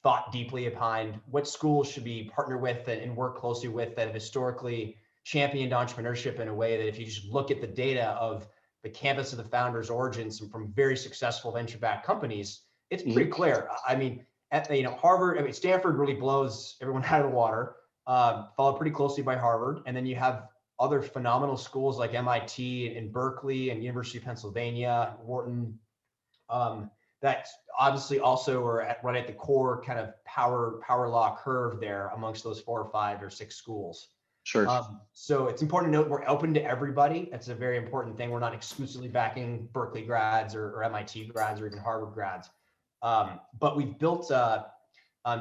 S3: thought deeply behind what schools should be partnered with and work closely with that have historically championed entrepreneurship in a way that if you just look at the data of the campus of the founders' origins and from very successful venture-backed companies, it's pretty clear. I mean, at Harvard, Stanford really blows everyone out of the water, followed pretty closely by Harvard. And then you have other phenomenal schools like MIT and Berkeley and University of Pennsylvania, Wharton, that obviously also are right at the core kind of power law curve there amongst those 4 or 5 or 6 schools.
S1: Sure.
S3: So it's important to note we're open to everybody. That's a very important thing. We're not exclusively backing Berkeley grads or MIT grads or even Harvard grads. But we've built, to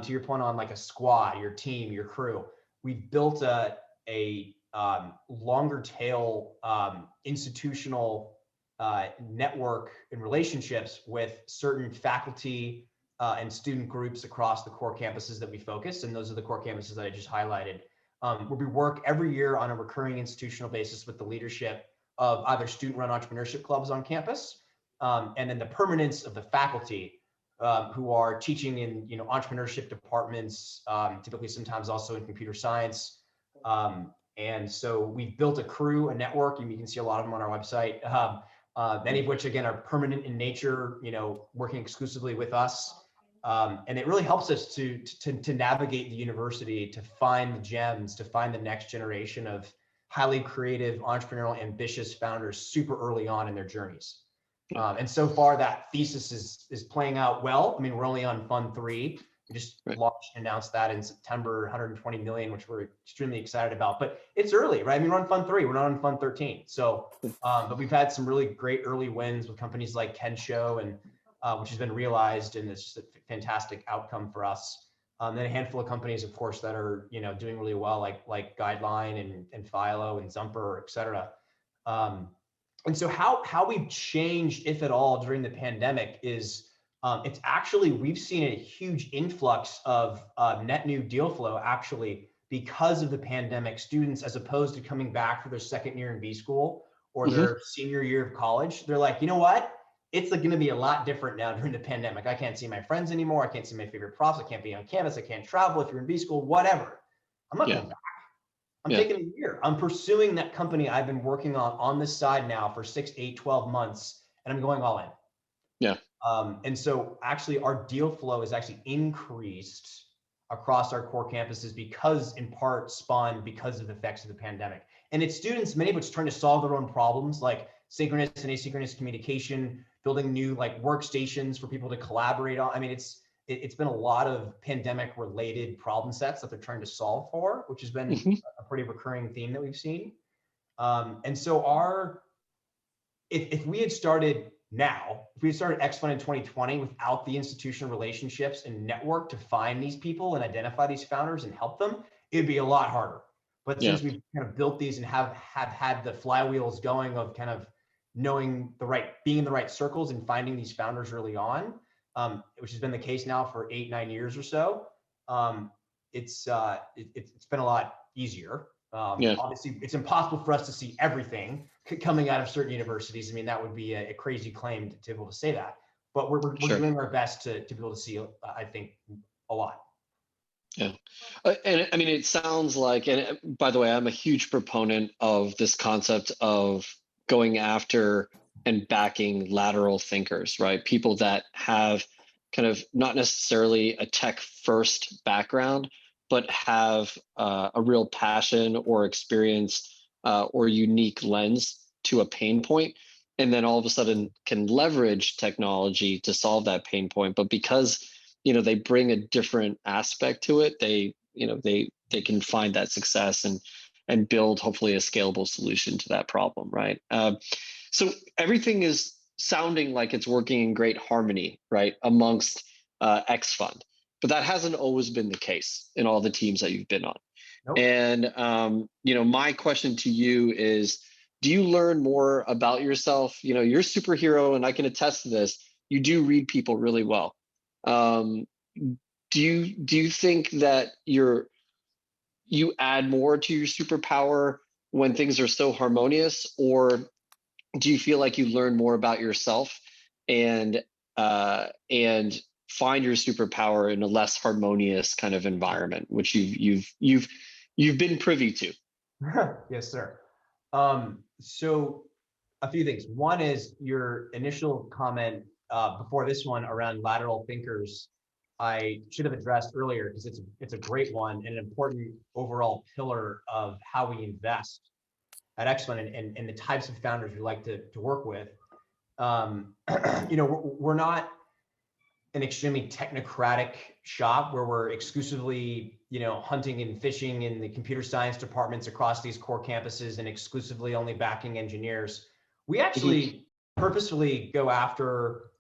S3: your point on like a squad, your team, your crew, we've built a longer tail institutional network and relationships with certain faculty and student groups across the core campuses that we focus. And those are the core campuses that I just highlighted. Where we work every year on a recurring institutional basis with the leadership of either student-run entrepreneurship clubs on campus, and then the permanence of the faculty who are teaching in entrepreneurship departments, typically sometimes also in computer science. And so we've built a crew, a network, and you can see a lot of them on our website, many of which again are permanent in nature, working exclusively with us. And it really helps us to navigate the university, to find the gems, to find the next generation of highly creative, entrepreneurial, ambitious founders super early on in their journeys. And so far that thesis is playing out well. I mean, we're only on Fund 3. We just launched and announced that in September, 120 million, which we're extremely excited about. But it's early, right? I mean, we're on Fund 3. We're not on Fund 13. So, but we've had some really great early wins with companies like Kensho and which has been realized, and it's just a fantastic outcome for us. Then a handful of companies, of course, that are doing really well, like Guideline and Philo and Zumper, et cetera. And so how we've changed, if at all, during the pandemic is it's actually, we've seen a huge influx of net new deal flow actually because of the pandemic. Students, as opposed to coming back for their second year in B school or their senior year of college, they're like, you know what? It's going to be a lot different now during the pandemic. I can't see my friends anymore. I can't see my favorite profs. I can't be on campus. I can't travel. If you're in B school, whatever. I'm not going back. I'm taking a year. I'm pursuing that company I've been working on this side now for 6, 8, 12 months, and I'm going all in.
S1: Yeah.
S3: And so actually our deal flow is actually increased across our core campuses because in part spawned because of the effects of the pandemic. And it's students, many of which trying to solve their own problems like synchronous and asynchronous communication, building new like workstations for people to collaborate on. I mean, it's been a lot of pandemic related problem sets that they're trying to solve for, which has been a pretty recurring theme that we've seen. And so if we had started now, if we had started XFund in 2020 without the institutional relationships and network to find these people and identify these founders and help them, it'd be a lot harder. But since we've kind of built these and have had the flywheels going of kind of knowing being in the right circles and finding these founders early on, which has been the case now for 8, 9 years or so, it's been a lot easier.
S1: Yeah.
S3: Obviously, it's impossible for us to see everything coming out of certain universities. I mean, that would be a crazy claim to be able to say that. But we're
S1: Sure.
S3: doing our best to be able to see, I think, a lot.
S1: Yeah. And I mean, it sounds like, and by the way, I'm a huge proponent of this concept of going after and backing lateral thinkers, right? People that have kind of not necessarily a tech first background, but have a real passion or experience or unique lens to a pain point, and then all of a sudden can leverage technology to solve that pain point. But because they bring a different aspect to it, they can find that success and build hopefully a scalable solution to that problem, right? So everything is sounding like it's working in great harmony, right, amongst XFund, but that hasn't always been the case in all the teams that you've been on.
S3: Nope.
S1: And my question to you is, do you learn more about yourself? You're a superhero, and I can attest to this. You do read people really well. Do you think that you add more to your superpower when things are so harmonious, or do you feel like you learn more about yourself and find your superpower in a less harmonious kind of environment, which you've been privy to?
S3: Yes, sir. So a few things. One is your initial comment before this one around lateral thinkers. I should have addressed earlier because it's a great one and an important overall pillar of how we invest at XFund and the types of founders we like to work with. We're not an extremely technocratic shop where we're exclusively, hunting and fishing in the computer science departments across these core campuses and exclusively only backing engineers. We actually purposefully go after,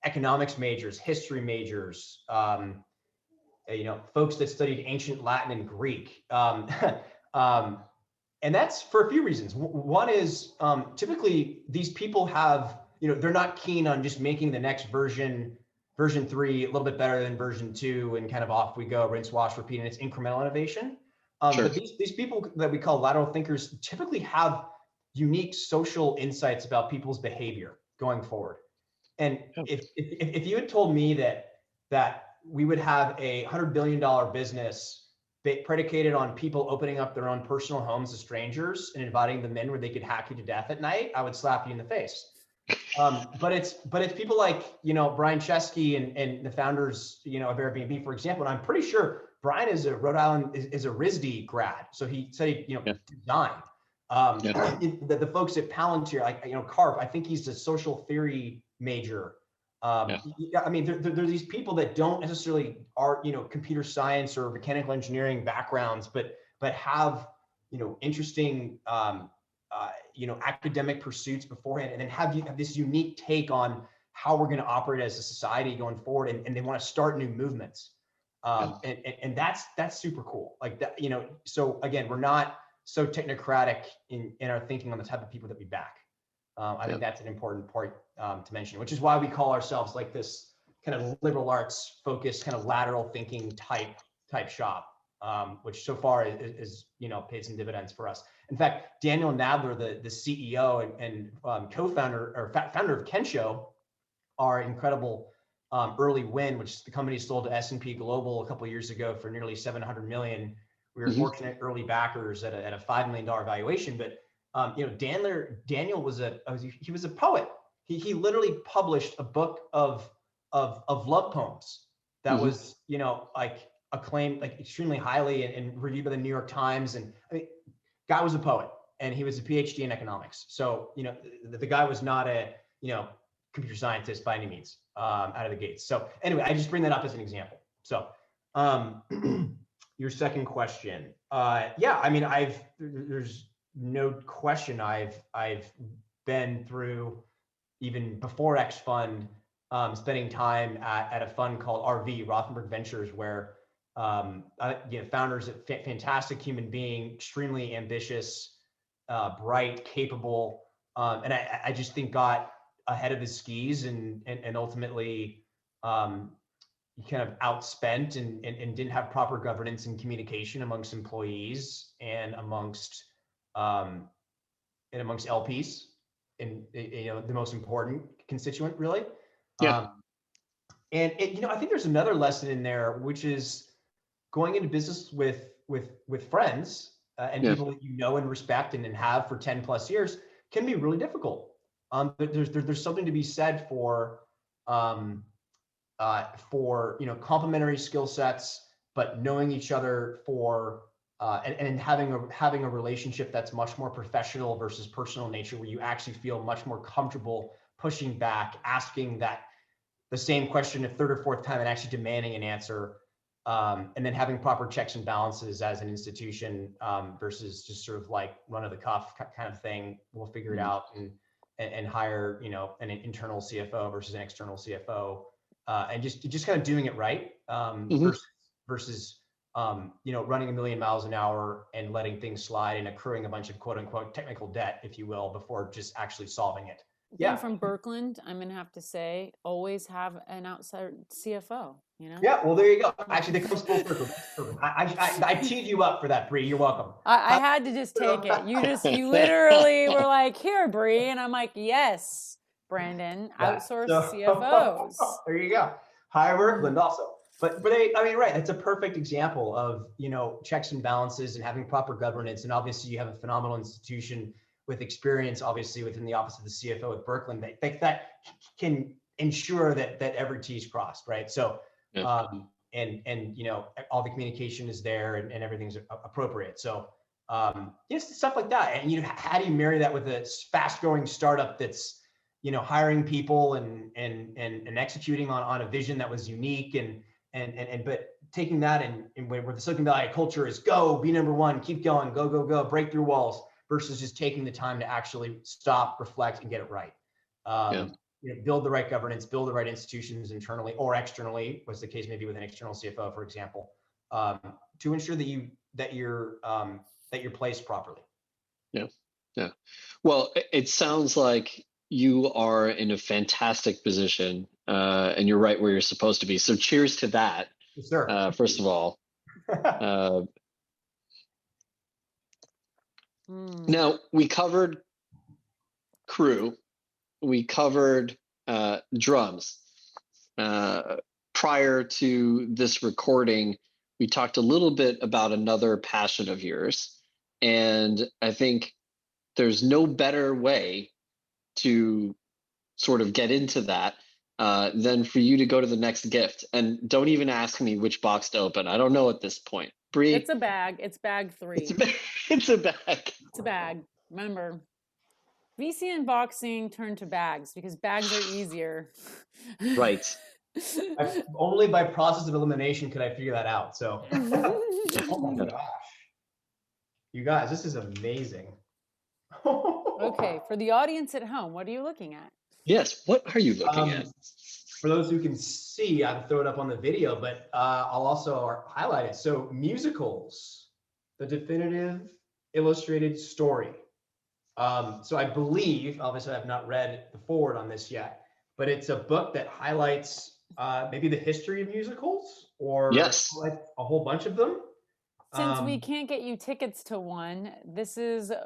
S3: economics majors, history majors, folks that studied ancient Latin and Greek. And that's for a few reasons. One is typically these people have, they're not keen on just making the next version 3 a little bit better than version 2 and kind of off we go, rinse, wash, repeat, and it's incremental innovation.
S1: Sure.
S3: But these people that we call lateral thinkers typically have unique social insights about people's behavior going forward. And if you had told me that we would have a $100 billion business predicated on people opening up their own personal homes to strangers and inviting them in where they could hack you to death at night, I would slap you in the face. But it's people like, Brian Chesky and the founders, of Airbnb, for example. And I'm pretty sure Brian is a Rhode Island, is a RISD grad. So he said he, designed. The folks at Palantir, like, Carp, I think he's a social theory major. I mean, there are these people that don't necessarily are, computer science or mechanical engineering backgrounds, but have, interesting, academic pursuits beforehand, and then have this unique take on how we're going to operate as a society going forward, and they want to start new movements. And that's super cool. Like that, so again, we're not so technocratic in our thinking on the type of people that we back. I think that's an important part to mention, which is why we call ourselves like this kind of liberal arts focused, kind of lateral thinking type shop, which so far is paid some dividends for us. In fact, Daniel Nadler, the CEO and co-founder or founder of Kensho, our incredible early win, which the company sold to S&P Global a couple of years ago for nearly $700 million. We were fortunate early backers at a $5 million valuation, but Daniel was a poet. He literally published a book of love poems that was, like acclaimed, like extremely highly and reviewed by the New York Times. And I mean, guy was a poet and he was a PhD in economics. So, the guy was not a, computer scientist by any means out of the gates. So anyway, I just bring that up as an example. So your second question. I mean, there's no question I've been through, even before XFund, spending time at a fund called RV, Rothenberg Ventures, where founders, a fantastic human being, extremely ambitious, bright, capable, and I just think got ahead of his skis and ultimately kind of outspent and didn't have proper governance and communication amongst employees and amongst LPs, and the most important constituent, really.
S1: Yeah.
S3: And I think there's another lesson in there, which is going into business with friends and people that you know and respect and have for 10 plus years can be really difficult. But there's something to be said for complementary skill sets, but knowing each other for and having a relationship that's much more professional versus personal nature, where you actually feel much more comfortable pushing back, asking the same question a third or fourth time and actually demanding an answer, and then having proper checks and balances as an institution versus just sort of like run of the cuff kind of thing. We'll figure it out and hire an internal CFO versus an external CFO, and just kind of doing it right versus running a million miles an hour and letting things slide and accruing a bunch of quote unquote technical debt, if you will, before just actually solving it.
S2: Yeah. From Burkland, I'm going to have to say, always have an outside CFO,
S3: Yeah, well, there you go. Actually, that comes full circle. I teed you up for that, Bree. You're welcome.
S2: I had to just take it. You literally were like, here, Bree. And I'm like, yes, Brandon, outsource CFOs.
S3: There you go. Hire Burkland also. But right. It's a perfect example of, checks and balances and having proper governance. And obviously you have a phenomenal institution with experience, obviously within the office of the CFO at Burkland, that can ensure that every T is crossed, right? So, and all the communication is there and everything's appropriate. So, stuff like that. And how do you marry that with a fast-growing startup that's hiring people and executing on a vision that was unique but taking that and where the Silicon Valley culture is go, be number one, keep going, go, break through walls, versus just taking the time to actually stop, reflect, and get it right. Build the right governance, build the right institutions internally or externally, was the case maybe with an external CFO, for example, to ensure that you're placed properly.
S1: Yeah. Well, it sounds like you are in a fantastic position, and you're right where you're supposed to be. So cheers to that.
S3: Yes, sir.
S1: First of all. Now, we covered crew, we covered drums. Prior to this recording, we talked a little bit about another passion of yours. And I think there's no better way to sort of get into that than for you to go to the next gift. And don't even ask me which box to open. I don't know at this point. Bree,
S2: it's a bag. It's bag 3.
S1: It's a bag.
S2: It's a bag. Remember, VC unboxing turned to bags because bags are easier.
S1: Right.
S3: Only by process of elimination could I figure that out. So, oh my gosh, you guys, this is amazing.
S2: Okay, for the audience at home, what are you looking at?
S1: Yes, what are you looking at?
S3: For those who can see, I can throw it up on the video, but I'll also highlight it. So musicals, the definitive illustrated story. So I believe, obviously I have not read the forward on this yet, but it's a book that highlights maybe the history of musicals or
S1: yes,
S3: a whole bunch of them.
S2: Since we can't get you tickets to one,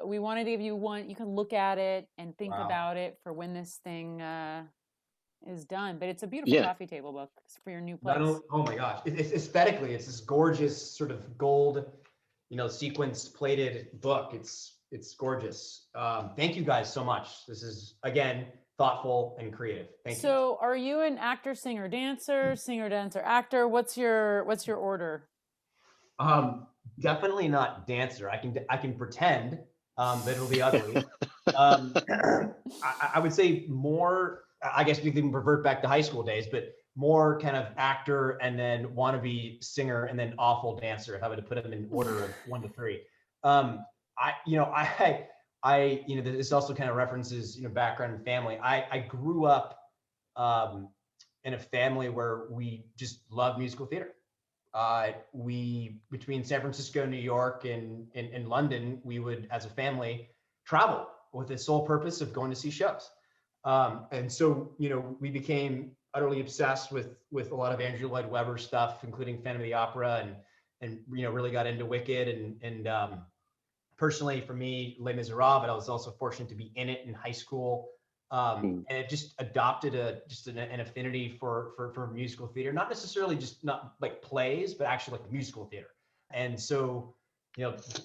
S2: we wanted to give you one. You can look at it and think about it for when this thing is done. But it's a beautiful coffee table book for your new place.
S3: Oh my gosh. It's aesthetically, it's this gorgeous sort of gold, sequence plated book. It's gorgeous. Thank you guys so much. This is, again, thoughtful and creative. Thank you.
S2: So are you an actor, singer, dancer, actor? What's your order?
S3: Definitely not dancer. I can pretend that it'll be ugly. I would say more, I guess we can revert back to high school days, but more kind of actor and then wannabe singer and then awful dancer, if I were to put them in order of 1 to 3. This also kind of references, background and family. I grew up in a family where we just loved musical theater. We, between San Francisco, New York, and London, we would, as a family, travel with the sole purpose of going to see shows. And so, we became utterly obsessed with a lot of Andrew Lloyd Webber stuff, including Phantom of the Opera, and really got into Wicked, and personally for me, Les Miserables, but I was also fortunate to be in it in high school. And it just adopted an affinity for musical theater, not necessarily just not like plays, but actually like musical theater. And so,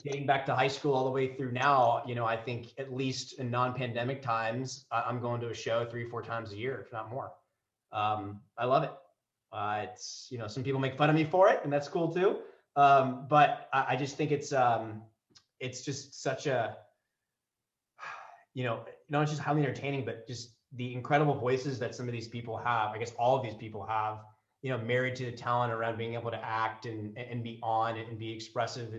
S3: getting back to high school all the way through now, I think at least in non-pandemic times, I'm going to a show 3 or 4 times a year, if not more. I love it. It's, some people make fun of me for it, and that's cool too. But I just think it's just such a, not just highly entertaining, but just the incredible voices that some of these people have. I guess all of these people have, married to the talent around being able to act and be on and be expressive,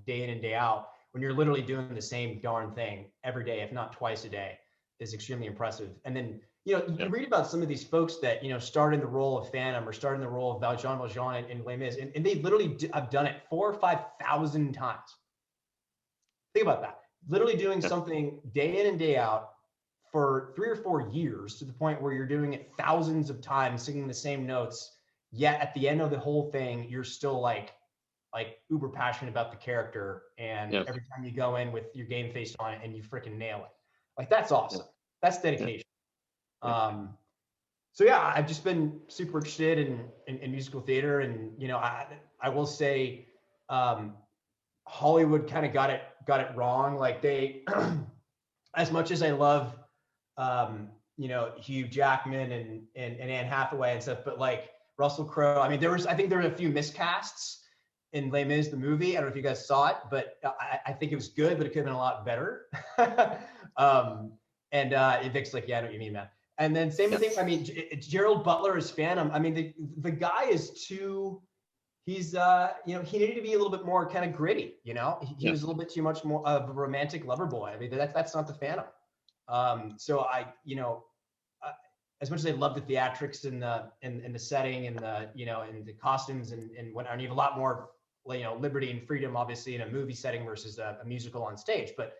S3: day in and day out, when you're literally doing the same darn thing every day, if not twice a day, is extremely impressive. And then, you read about some of these folks that, start in the role of Phantom or start in the role of Valjean in Les Mis, and they literally have done it 4,000 or 5,000 times. Think about that. Literally doing something day in and day out for 3 or 4 years, to the point where you're doing it thousands of times, singing the same notes. Yet at the end of the whole thing, you're still like uber passionate about the character. And every time you go in with your game face on it and you freaking nail it. Like, that's awesome. That's dedication. So yeah, I've just been super interested in musical theater. And, I will say, Hollywood kind of got it wrong. Like, they, as much as I love, Hugh Jackman and Anne Hathaway and stuff, but like Russell Crowe, I mean, I think there were a few miscasts in Les Mis, the movie. I don't know if you guys saw it, but I think it was good, but it could have been a lot better. And Vic's like, yeah, I know what you mean, man. And then same thing. I mean, Gerald Butler as Phantom. I mean, the guy is too. He's, he needed to be a little bit more kind of gritty. He was a little bit too much more of a romantic lover boy. I mean, that's not the Phantom. So as much as I love the theatrics and the setting and and the costumes and whatnot, you have a lot more, liberty and freedom, obviously, in a movie setting versus a musical on stage. But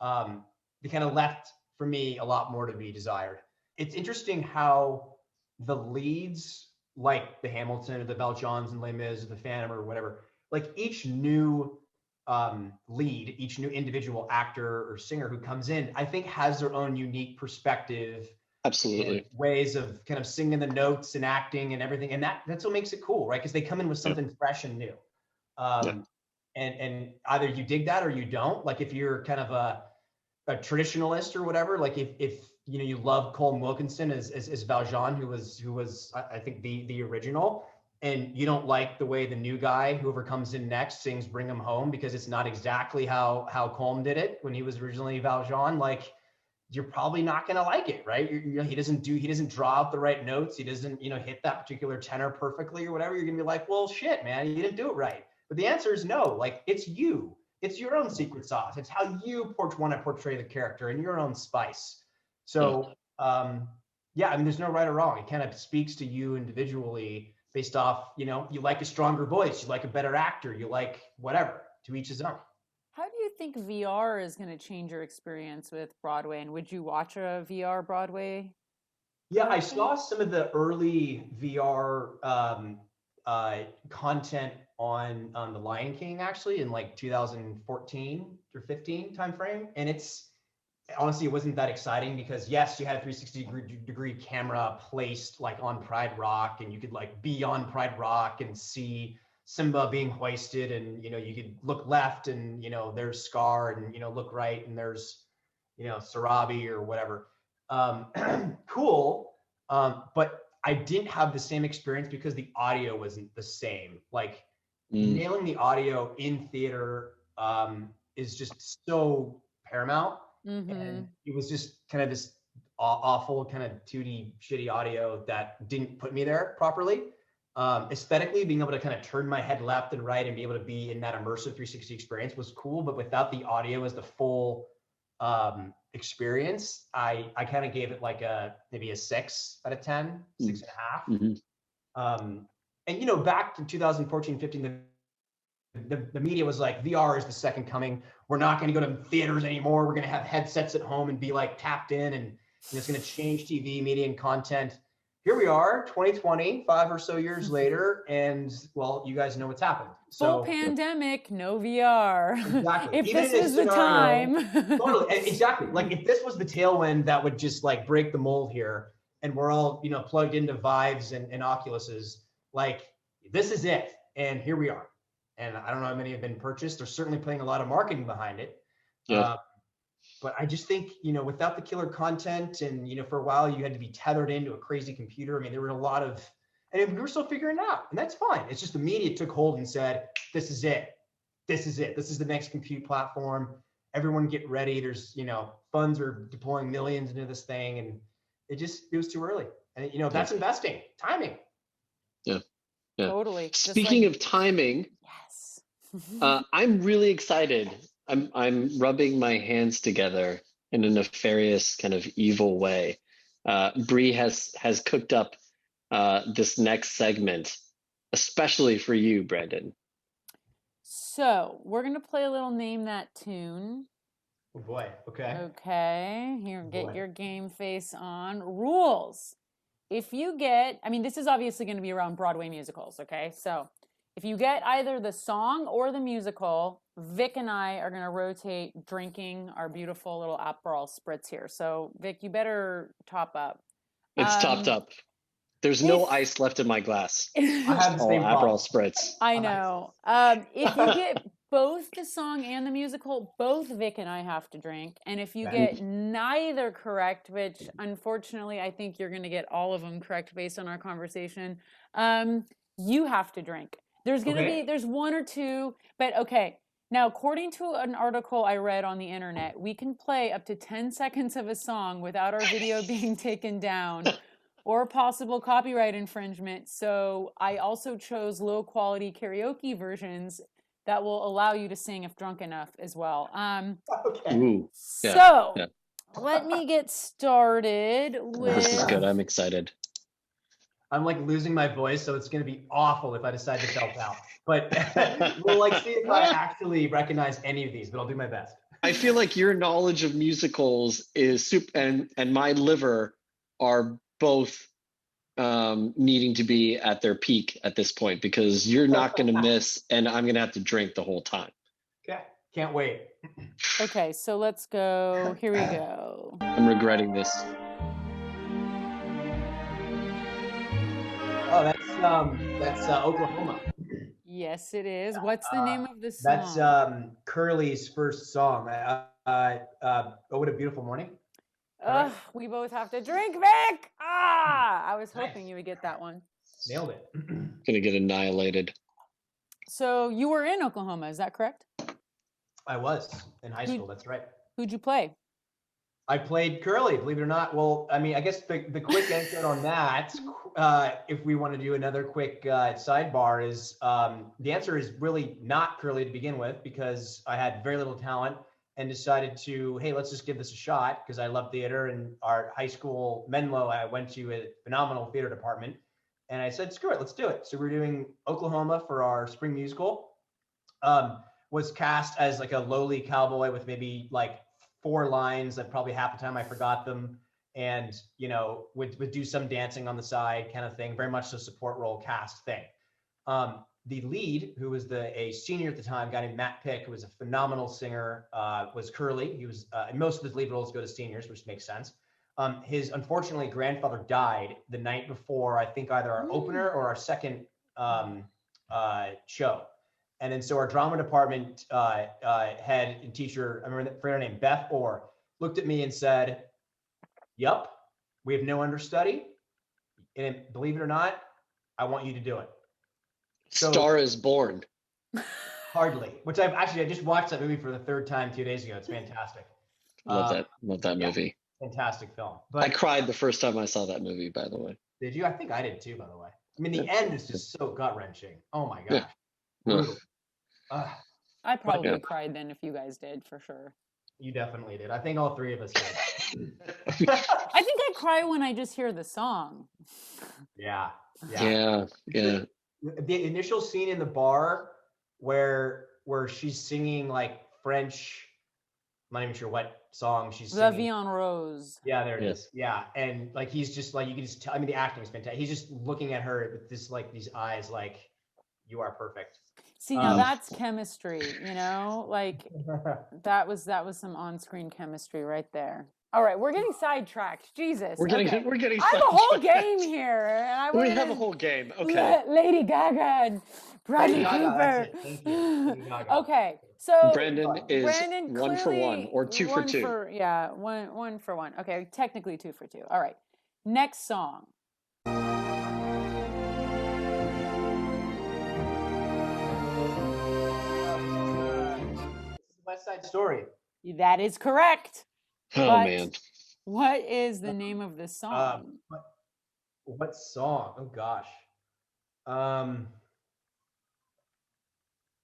S3: they kind of left for me a lot more to be desired. It's interesting how the leads, like the Hamilton or the Valjeans and Les Mis or the Phantom or whatever, like each new lead, each new individual actor or singer who comes in, I think has their own unique perspective.
S1: Absolutely.
S3: Ways of kind of singing the notes and acting and everything. And that's what makes it cool, right? Because they come in with something fresh and new. And either you dig that or you don't. Like, if you're kind of a traditionalist or whatever, like if you love Colm Wilkinson as Valjean, who was I think the original, and you don't like the way the new guy, whoever comes in next, sings Bring Him Home, because it's not exactly how Colm did it when he was originally Valjean, like, you're probably not going to like it, right? He doesn't draw out the right notes. He doesn't, hit that particular tenor perfectly or whatever. You're going to be like, well, shit, man, you didn't do it right. But the answer is no. Like, it's you. It's your own secret sauce. It's how you want to portray the character and your own spice. So, I mean, there's no right or wrong. It kind of speaks to you individually based off, you like a stronger voice, you like a better actor, you like whatever, to each his own.
S2: How do you think VR is going to change your experience with Broadway? And would you watch a VR Broadway?
S3: Yeah, I saw some of the early VR content on The Lion King, actually, in like 2014 or 15 timeframe. And honestly, it wasn't that exciting, because yes, you had a 360-degree camera placed like on Pride Rock, and you could like be on Pride Rock and see Simba being hoisted, and you could look left and there's Scar, and look right and there's Sarabi or whatever. Cool, but I didn't have the same experience because the audio wasn't the same. Like, nailing the audio in theater is just so paramount. And it was just kind of this awful kind of 2D shitty audio that didn't put me there properly. Aesthetically, being able to kind of turn my head left and right and be able to be in that immersive 360 experience was cool, but without the audio as the full experience, I kind of gave it like maybe a 6 out of 10, 6.5. And back in 2014, 15, the media was like, VR is the second coming. We're not going to go to theaters anymore. We're going to have headsets at home and be like tapped in, and it's going to change TV, media, and content. here we are, 2020, 5 or so years later, and well, you guys know what's happened.
S2: Full pandemic, no VR.
S3: Exactly.
S2: If
S3: Even
S2: this
S3: in a
S2: was the
S3: scenario-
S2: time.
S3: Totally, exactly. Like if this was the tailwind that would just like break the mold here, and we're all plugged into Vives and Oculuses, like this is it, and here we are. And I don't know how many have been purchased. They're certainly putting a lot of marketing behind it.
S1: Yeah.
S3: But I just think, without the killer content and, for a while you had to be tethered into a crazy computer. I mean, there were a lot of, and we were still figuring it out, and that's fine. It's just the media took hold and said, this is it. This is it. This is the next compute platform. Everyone get ready. There's, funds are deploying millions into this thing, and it was too early. And, that's investing, timing.
S1: Yeah. Yeah.
S2: Totally.
S1: Speaking of timing,
S2: yes.
S1: I'm really excited. I'm rubbing my hands together in a nefarious kind of evil way. Bree has cooked up this next segment, especially for you, Brandon.
S2: So we're gonna play a little Name That Tune.
S3: Oh boy. Okay.
S2: Okay. Here, get your game face on. Rules. If you get, this is obviously going to be around Broadway musicals. Okay, so if you get either the song or the musical, Vik and I are going to rotate drinking our beautiful little Apparel Spritz here. So, Vik, you better top up.
S1: It's topped up. There's no ice left in my glass.
S3: I have the same
S1: Aperol
S3: problem.
S1: Spritz.
S2: I know. If you get both the song and the musical, both Vik and I have to drink. And if you get neither correct, which unfortunately I think you're going to get all of them correct based on our conversation, you have to drink. There's going to be, there's one or two, but okay. Now, according to an article I read on the internet, we can play up to 10 seconds of a song without our video being taken down or possible copyright infringement. So I also chose low quality karaoke versions that will allow you to sing if drunk enough as well.
S3: Okay.
S1: Ooh,
S2: so let me get started with...
S1: This is good. I'm excited.
S3: I'm like losing my voice, so it's going to be awful if I decide to belt out. But we'll see if I actually recognize any of these, but I'll do my best.
S1: I feel like your knowledge of musicals is super, and my liver are both needing to be at their peak at this point, because you're not going to miss, and I'm going to have to drink the whole time.
S3: Okay, can't wait.
S2: Okay, so let's go. Here we go.
S1: I'm regretting this.
S3: Oh, that's Oklahoma.
S2: Yes, it is. What's the name of the song?
S3: That's Curly's first song. Oh, What a Beautiful Morning.
S2: Ugh, we both have to drink, Vik! I was hoping you would get that one.
S3: Nailed it.
S1: Gonna get annihilated.
S2: So you were in Oklahoma, is that correct?
S3: I was in high school, that's right.
S2: Who'd you play?
S3: I played Curly, believe it or not. Well, I guess the quick answer on that, if we want to do another quick sidebar, is the answer is really not Curly to begin with, because I had very little talent and decided to, hey, let's just give this a shot, because I love theater, and our high school Menlo, I went to a phenomenal theater department, and I said, screw it, let's do it. So we're doing Oklahoma for our spring musical. Was cast as like a lowly cowboy with maybe like 4 lines that probably half the time I forgot them, and would do some dancing on the side kind of thing, very much a support role cast thing. The lead, who was a senior at the time, a guy named Matt Pick, who was a phenomenal singer, was Curly. He was most of his lead roles go to seniors, which makes sense. His unfortunately grandfather died the night before, I think either our opener or our second show. And then so our drama department head and teacher, I remember her name, Beth Orr, looked at me and said, "Yup, we have no understudy, and believe it or not, I want you to do it." So,
S1: Star is Born.
S3: Hardly, which I just watched that movie for the 3rd time 2 days ago. It's fantastic.
S1: Love that movie.
S3: Fantastic film. But
S1: I cried the first time I saw that movie, by the way.
S3: Did you? I think I did too, by the way. The end is just so gut-wrenching. Oh my gosh.
S1: Yeah.
S2: I probably cried then if you guys did, for sure.
S3: You definitely did. I think all 3 of us did.
S2: I think I cry when I just hear the song.
S3: Yeah.
S1: The
S3: initial scene in the bar where she's singing like French, I'm not even sure what song she's
S2: La
S3: singing.
S2: Vie en Rose.
S3: Yeah, there it is. Yeah, and like he's just like, you can just tell. I mean, the acting is fantastic. He's just looking at her with this like these eyes, like, you are perfect.
S2: See, now that's chemistry, you know, like that was some on-screen chemistry right there. All right, we're getting sidetracked. Jesus,
S1: We're getting
S2: okay.
S1: sidetracked.
S2: I have a whole game here, and
S1: We have a whole game. Okay.
S2: Lady Gaga and Bradley Cooper.
S3: That's it. Thank you. Lady Gaga.
S2: Okay, so
S1: Brandon is
S2: Brandon
S1: 1 for 1 or 2 for 2.
S2: One for 1. Okay, technically 2 for 2. All right, next song.
S3: West Side Story.
S2: That is correct.
S1: Oh,
S2: But
S1: man.
S2: what is the name of this song?
S3: What song? Oh gosh.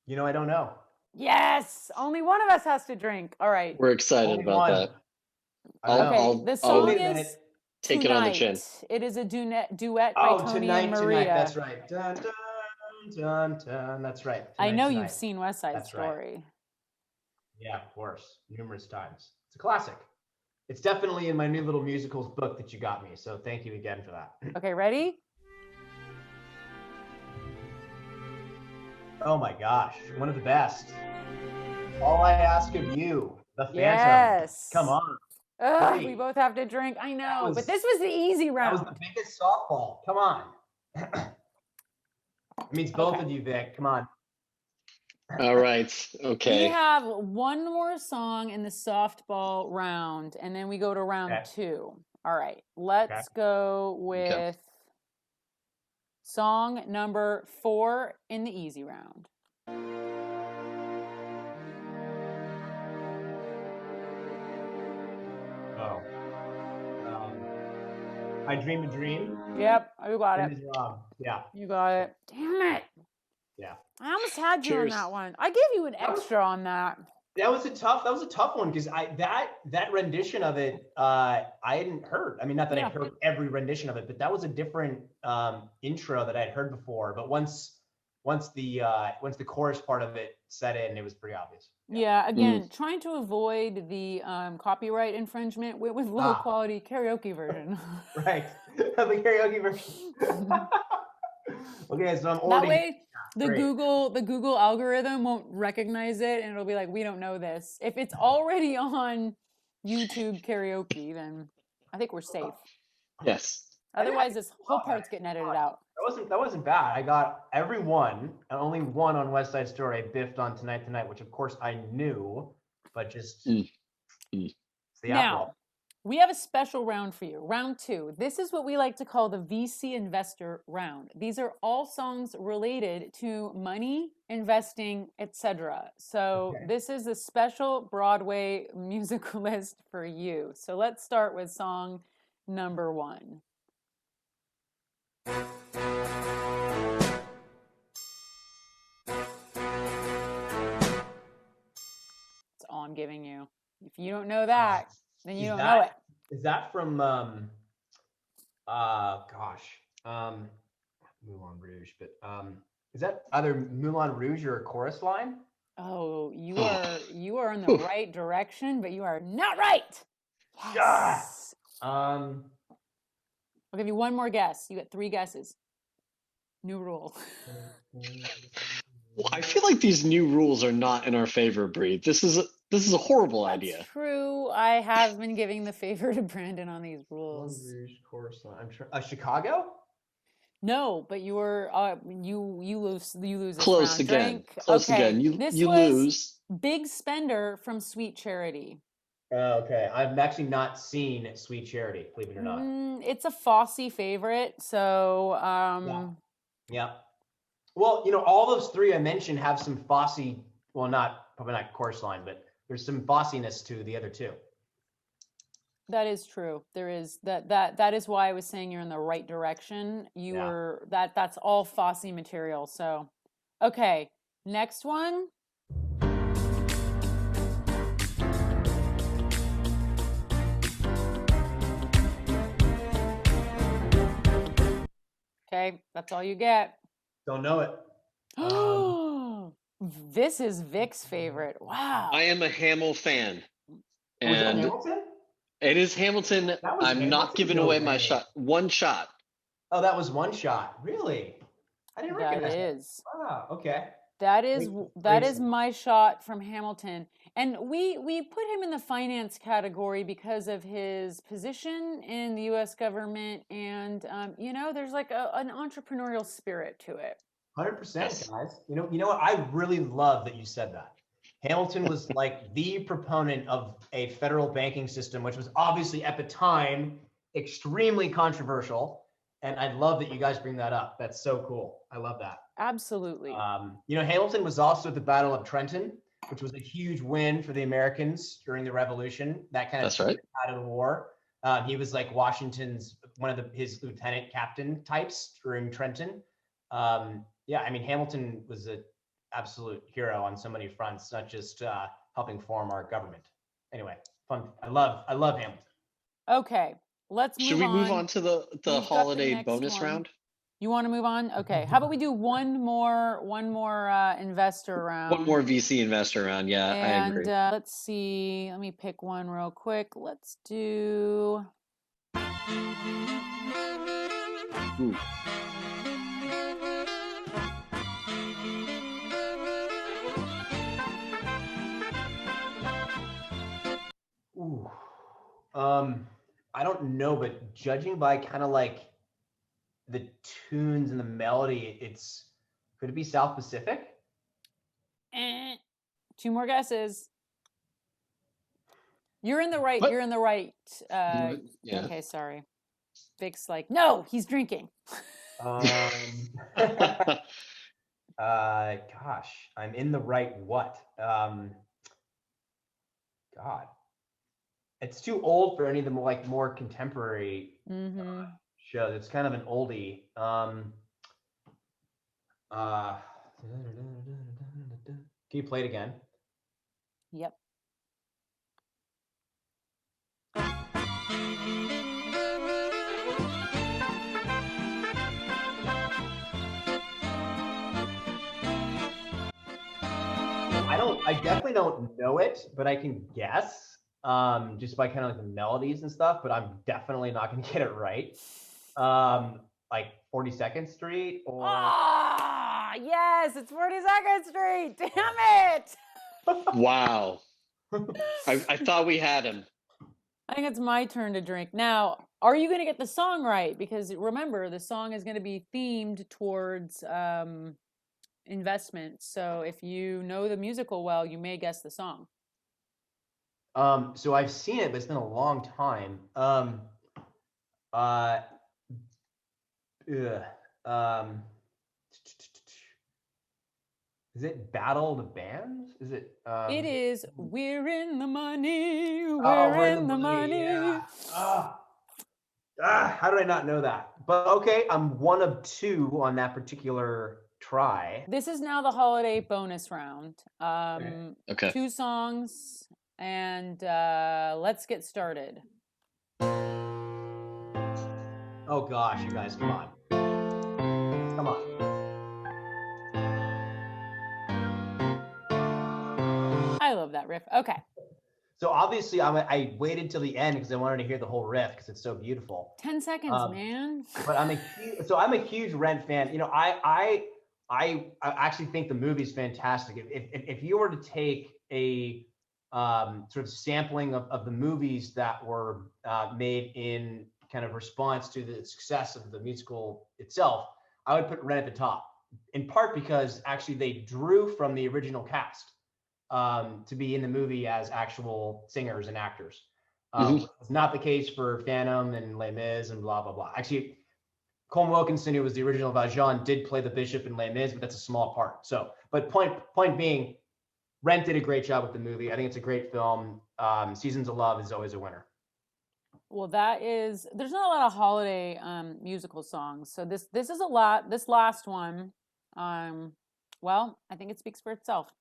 S3: You know, I don't know.
S2: Yes, only one of us has to drink. All right.
S1: We're excited
S3: Only
S1: about
S3: one.
S1: that.
S2: Okay, the song
S3: wait a
S2: is
S3: minute.
S1: Take it on the chin.
S2: It is a duet by Tony and Maria.
S3: Tonight. That's right. Dun, dun, dun, dun. That's right.
S2: I know
S3: Tonight.
S2: you've seen West Side
S3: That's right.
S2: Story.
S3: Yeah, of course, numerous times. It's a classic. It's definitely in my new little musicals book that you got me. So thank you again for that.
S2: Okay, ready?
S3: Oh my gosh, one of the best. All I Ask of You, The Phantom.
S2: Yes.
S3: Come on.
S2: Ugh,
S3: Great.
S2: we both have to drink. I know,
S3: was-
S2: but this was the easy
S3: That
S2: round.
S3: was the biggest softball. Come on. It means both
S2: Okay.
S3: of you, Vic. Come on.
S1: All right.
S2: We
S1: Okay.
S2: have one more song in the softball round, and then we go to round
S3: Okay.
S2: 2. All right, let's go with song number 4 in the easy round.
S3: Oh. I Dream a Dream.
S2: Yep, you got
S3: And
S2: it.
S3: is Rob. Yeah.
S2: You got it. Damn it.
S3: Yeah.
S2: I almost had you on
S1: Cheers.
S2: that one. I gave you an extra on that.
S3: That was a tough one because that rendition of it I hadn't heard. I mean, not that
S2: Yeah.
S3: I've heard every rendition of it, but that was a different intro that I'd heard before. But once the chorus part of it set in, it was pretty obvious.
S2: Yeah, again, trying to avoid the copyright infringement with low quality karaoke version.
S3: Right. The karaoke version. Okay, so I'm
S2: That
S3: already
S2: way the
S3: great.
S2: Google algorithm won't recognize it and it'll be like, we don't know this. If it's already on YouTube karaoke, then I think we're safe.
S1: Yes.
S2: Otherwise this whole part's getting edited out.
S3: That wasn't bad. I got every one, and only one on West Side Story. I biffed on Tonight, which of course I knew, but just it's the
S2: Now,
S3: apple.
S2: we have a special round for you. Round 2. This is what we like to call the VC Investor round. These are all songs related to money, investing, etc. So this is a special Broadway musical list for you. So let's start with song number 1. That's all I'm giving you. If you don't know that, then you don't know it.
S3: Is that from Moulin Rouge? But is that either Moulin Rouge or a chorus line?
S2: Oh, you are in the right direction, but you are not right.
S3: Yes.
S2: I'll give you one more guess. You get 3 guesses. New rule.
S1: Well, I feel like these new rules are not in our favor, Bree. This is a horrible idea.
S2: That's true. I have been giving the favor to Brandon on these
S3: Moulin
S2: rules.
S3: Rouge chorus line. I'm sure. Chicago?
S2: No, but you were you lose this
S1: Close
S2: round.
S1: again.
S2: Drink.
S1: Close
S2: Okay,
S1: again. You
S2: this
S1: you
S2: was
S1: lose.
S2: Big Spender from Sweet Charity.
S3: Okay, I've actually not seen Sweet Charity, believe it or not.
S2: It's a Fosse favorite, so
S3: Yeah. Well, you know, all those 3 I mentioned have some Fosse. Well, probably not chorus line, but there's some Fossiness to the other 2.
S2: that is true. There is that is why I was saying you're in the right direction. That's all Fosse material. So, okay, next one. Okay, that's all you get.
S3: Don't know it.
S2: This is Vic's favorite. Wow.
S1: I am a Hamill fan,
S3: Was it
S1: And
S3: Hamilton?
S1: it is Hamilton.
S3: That was
S1: I'm not
S3: Hamilton?
S1: giving
S3: No
S1: away my
S3: way.
S1: shot. One shot.
S3: Oh, that was one shot. Really? I didn't
S2: That
S3: recognize that.
S2: is.
S3: Wow. Okay.
S2: That is
S3: Great song.
S2: my shot from Hamilton. And we put him in the finance category because of his position in the US government, and there's like an entrepreneurial spirit to it.
S3: 100%,
S1: Yes.
S3: guys. You know what? I really love that you said that. Hamilton was like the proponent of a federal banking system, which was obviously at the time extremely controversial. And I love that you guys bring that up. That's so cool. I love that.
S2: Absolutely.
S3: Hamilton was also at the Battle of Trenton, which was a huge win for the Americans during the Revolution. That kind of
S1: That's right.
S3: out of the war. He was like Washington's one of his lieutenant captain types during Trenton. Hamilton was an absolute hero on so many fronts, not just helping form our government. Anyway, fun. I love Hamilton.
S2: Okay, let's move on.
S1: Should we move on to the
S2: We've
S1: holiday
S2: got the next
S1: bonus
S2: one.
S1: round?
S2: You want to move on? Okay. How about we do one more investor round?
S1: One more VC investor round. Yeah, I agree.
S2: And let's see. Let me pick one real quick. Let's do.
S1: Ooh.
S3: Ooh. I don't know, but judging by kind of like the tunes and the melody, could it be South Pacific?
S2: Two more guesses. You're in the right.
S1: What?
S2: You're in the right.
S1: Yeah.
S2: Okay, sorry. Vic's like, no, he's drinking.
S3: Gosh, I'm in the right what? God, it's too old for any of the more contemporary shows. It's kind of an oldie. Can you play it again?
S2: Yep.
S3: I definitely don't know it, but I can guess just by kind of like the melodies and stuff, but I'm definitely not going to get it right. Like 42nd Street or...
S2: Ah, yes, it's 42nd Street. Damn it.
S1: Wow. I thought we had him.
S2: I think it's my turn to drink. Now, are you going to get the song right? Because remember, the song is going to be themed towards investment. So if you know the musical well, you may guess the song.
S3: So I've seen it, but it's been a long time. Is it Battle of the Bands? Is it?
S2: It is. We're in the money. We're in the money.
S3: Yeah. How did I not know that? But okay, I'm one of two on that particular try.
S2: This is now the holiday bonus round.
S1: Okay.
S2: 2 songs, and let's get started.
S3: Oh gosh, you guys, come on. Come on.
S2: I love that riff. Okay.
S3: So obviously, I waited till the end because I wanted to hear the whole riff because it's so beautiful.
S2: 10 seconds, man.
S3: But I'm a huge Rent fan. You know, I actually think the movie's fantastic. If you were to take a sort of sampling of the movies that were made in kind of response to the success of the musical itself, I would put Rent at the top. In part because actually they drew from the original cast to be in the movie as actual singers and actors. It's not the case for Phantom and Les Mis and blah, blah, blah. Actually, Colm Wilkinson, who was the original Valjean, did play the bishop in Les Mis, but that's a small part. So, but point being, Rent did a great job with the movie. I think it's a great film. Seasons of Love is always a winner.
S2: Well, there's not a lot of holiday musical songs. So this is a lot. This last one, well, I think it speaks for itself.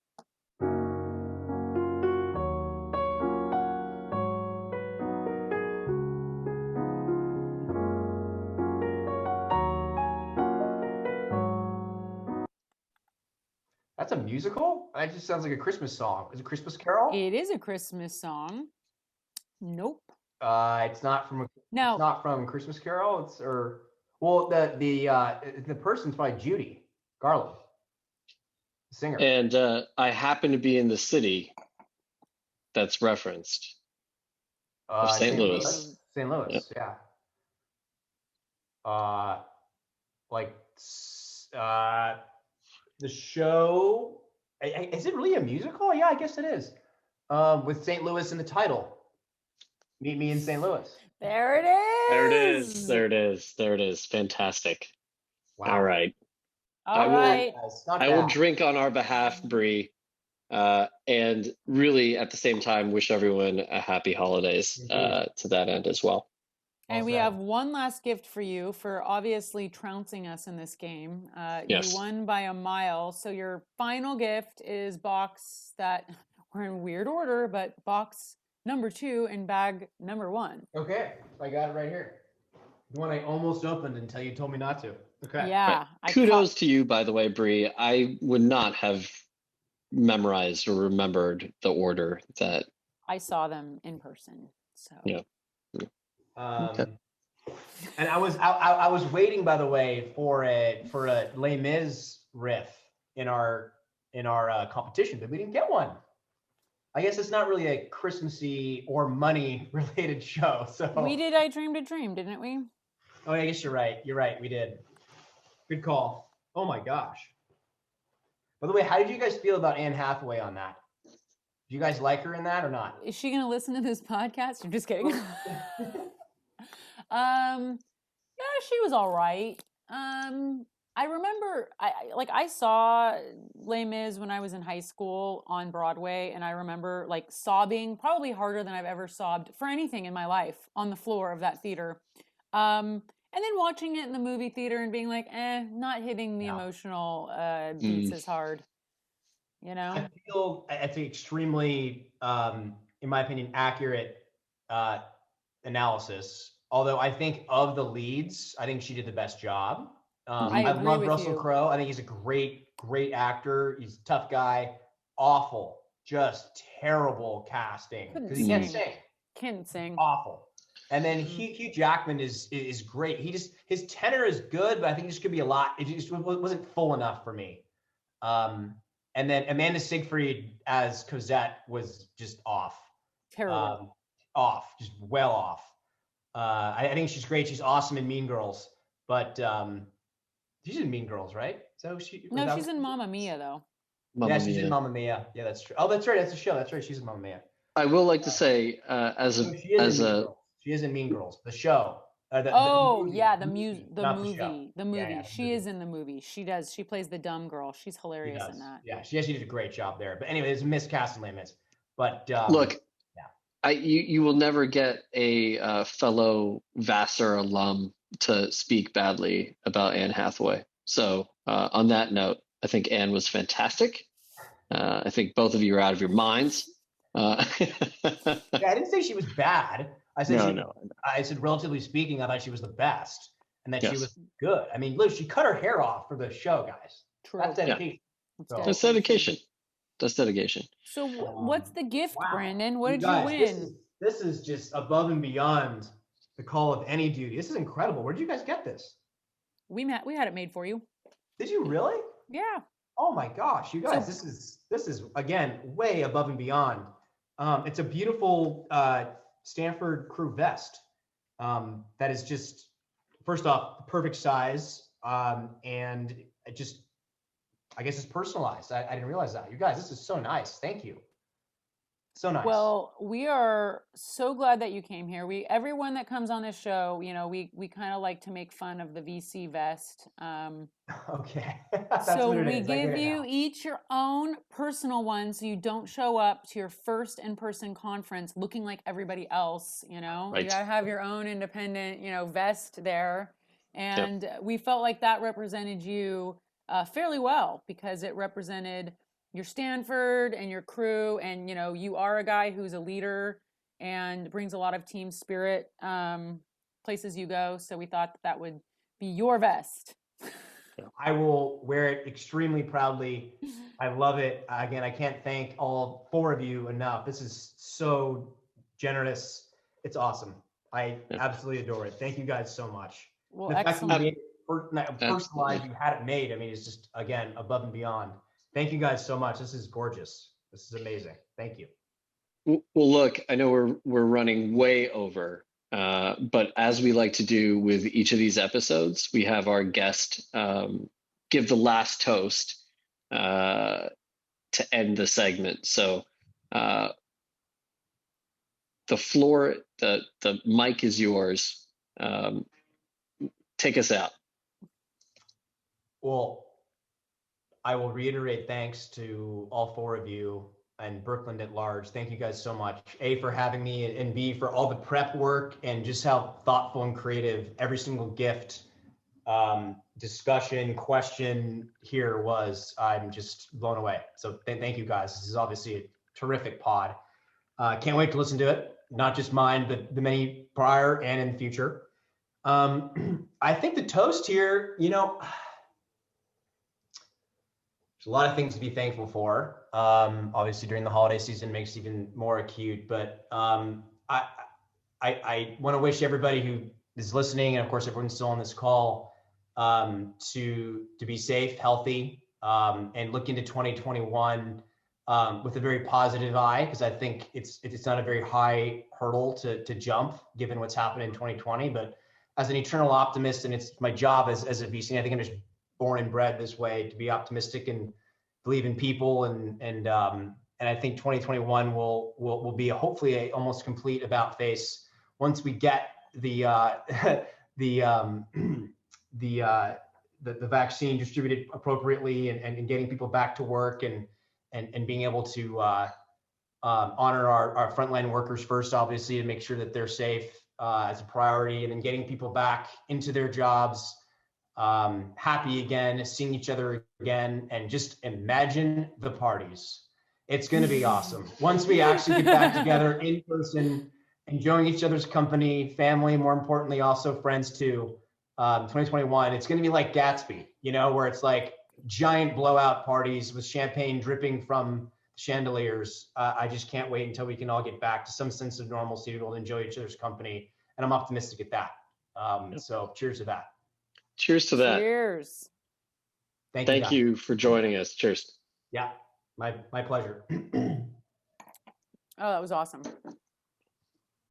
S3: That's a musical? That just sounds like a Christmas song. Is it Christmas Carol?
S2: It is a Christmas song. Nope.
S3: It's not from
S2: No.
S3: It's not from Christmas Carol. The person's by Judy Garland, the singer.
S1: And I happen to be in the city that's referenced. Of St. Louis.
S3: St. Louis, yeah. The show, is it really a musical? Yeah, I guess it is. With St. Louis in the title. Meet Me in St. Louis.
S2: There it is.
S1: There it is. There it is. There it is. Fantastic.
S3: Wow.
S1: All right.
S2: All right.
S1: I will drink on our behalf, Bree, and really at the same time wish everyone a happy holidays to that end as well.
S2: And we have one last gift for you for obviously trouncing us in this game.
S1: Yes.
S2: You won by a mile. So your final gift is box that we're in weird order, but box number 2 and bag number 1.
S3: Okay. I got it right here. The one I almost opened until you told me not to. Okay.
S2: Yeah.
S1: Right. Kudos to you, by the way, Bree. I would not have memorized or remembered the order that
S2: I saw them in person. So
S1: yeah.
S3: Okay. And I was waiting, by the way, for a Les Mis riff in our competition, but we didn't get one. I guess it's not really a Christmassy or money related show. So
S2: we did I Dreamed a Dream, didn't we?
S3: Oh, I guess you're right. You're right. We did. Good call. Oh my gosh. By the way, how did you guys feel about Anne Hathaway on that? Do you guys like her in that or not?
S2: Is she gonna listen to this podcast? I'm just kidding. Yeah, she was all right. I remember I saw Les Mis when I was in high school on Broadway, and I remember like sobbing probably harder than I've ever sobbed for anything in my life on the floor of that theater. And then watching it in the movie theater and being like, not hitting the emotional beats as hard. You know?
S3: I feel it's an extremely, in my opinion, accurate analysis. Although I think of the leads, I think she did the best job. I love Russell Crowe. I think he's a great actor. He's a tough guy. Awful, just terrible casting because he can't sing.
S2: Can't sing.
S3: Awful. And then Hugh Jackman is great. His tenor is good, but I think this could be a lot. It just wasn't full enough for me. And then Amanda Seyfried as Cosette was just off.
S2: Terrible.
S3: Just well off. I think she's great. She's awesome in Mean Girls, but she's in Mean Girls, right? So she's
S2: in Mamma Mia though.
S3: She's in Mamma Mia. Yeah, that's true. Oh, that's right. That's a show. That's right. She's in Mamma Mia.
S1: I will like to say,
S3: she is in Mean Girls, the show. The movie.
S2: Yeah, she is in the movie. She plays the dumb girl. She's hilarious in that.
S3: Yeah, she actually did a great job there. But anyway, it's a miscast in Les Mis. But
S1: look, you will never get a fellow Vassar alum to speak badly about Anne Hathaway. So on that note, I think Anne was fantastic. I think both of you are out of your minds.
S3: I didn't say she was bad. I said I said relatively speaking, I thought she was the best, and that she was good. I mean, look, she cut her hair off for the show, guys.
S2: True.
S3: That's dedication.
S1: Yeah. That's dedication. That's dedication.
S2: So what's the gift, Brandon? What did you win?
S3: This is just above and beyond the call of any duty. This is incredible. Where did you guys get this?
S2: We had it made for you.
S3: Did you really?
S2: Yeah.
S3: Oh my gosh, you guys, this is again way above and beyond. It's a beautiful Stanford crew vest that is just, first off, the perfect size, and it just, I guess it's personalized. I didn't realize that. You guys, this is so nice. Thank you. So nice.
S2: Well, we are so glad that you came here. Everyone that comes on this show, we kind of like to make fun of the VC vest.
S3: Okay.
S2: So we give you each your own personal one, so you don't show up to your first in-person conference looking like everybody else.
S1: Right.
S2: You gotta have your own independent, vest there. And we felt like that represented you fairly well, because it represented your Stanford and your crew, and you are a guy who's a leader and brings a lot of team spirit places you go. So we thought that would be your vest.
S3: I will wear it extremely proudly. I love it. Again, I can't thank all 4 of you enough. This is so generous. It's awesome. I absolutely adore it. Thank you guys so much.
S2: Well,
S3: The fact that
S2: excellent.
S3: you made it personalized, you had it made. I mean, it's just, again, above and beyond. Thank you guys so much. This is gorgeous. This is amazing. Thank you.
S1: Well, look, I know we're running way over, but as we like to do with each of these episodes, we have our guest give the last toast to end the segment. So the floor, the mic is yours. Take us out.
S3: Well, I will reiterate thanks to all four of you and Burkland at large. Thank you guys so much. A, for having me, and B, for all the prep work and just how thoughtful and creative every single gift, discussion, question here was. I'm just blown away. So thank you guys. This is obviously a terrific pod. Can't wait to listen to it. Not just mine, but the many prior and in the future. I think the toast here, you know, there's a lot of things to be thankful for. Obviously, during the holiday season makes it even more acute. But I want to wish everybody who is listening, and of course, everyone's still on this call, to be safe, healthy, and look into 2021 with a very positive eye, because I think it's not a very high hurdle to jump given what's happened in 2020. But as an eternal optimist, and it's my job as a VC, I think I'm just born and bred this way, to be optimistic and believe in people, and I think 2021 will be hopefully a almost complete about face once we get the vaccine distributed appropriately, and getting people back to work, and being able to honor our frontline workers first, obviously, to make sure that they're safe as a priority, and then getting people back into their jobs, happy again, seeing each other again, and just imagine the parties. It's going to be awesome. Once we actually get back together in person, enjoying each other's company, family, more importantly, also friends too. 2021, it's going to be like Gatsby, you know, where it's like giant blowout parties with champagne dripping from chandeliers. I just can't wait until we can all get back to some sense of normalcy, to be able to enjoy each other's company. And I'm optimistic at that. So cheers to that.
S1: Cheers to that.
S2: Cheers.
S1: Thank you for joining us. Cheers.
S3: Yeah, my pleasure.
S2: Oh, that was awesome.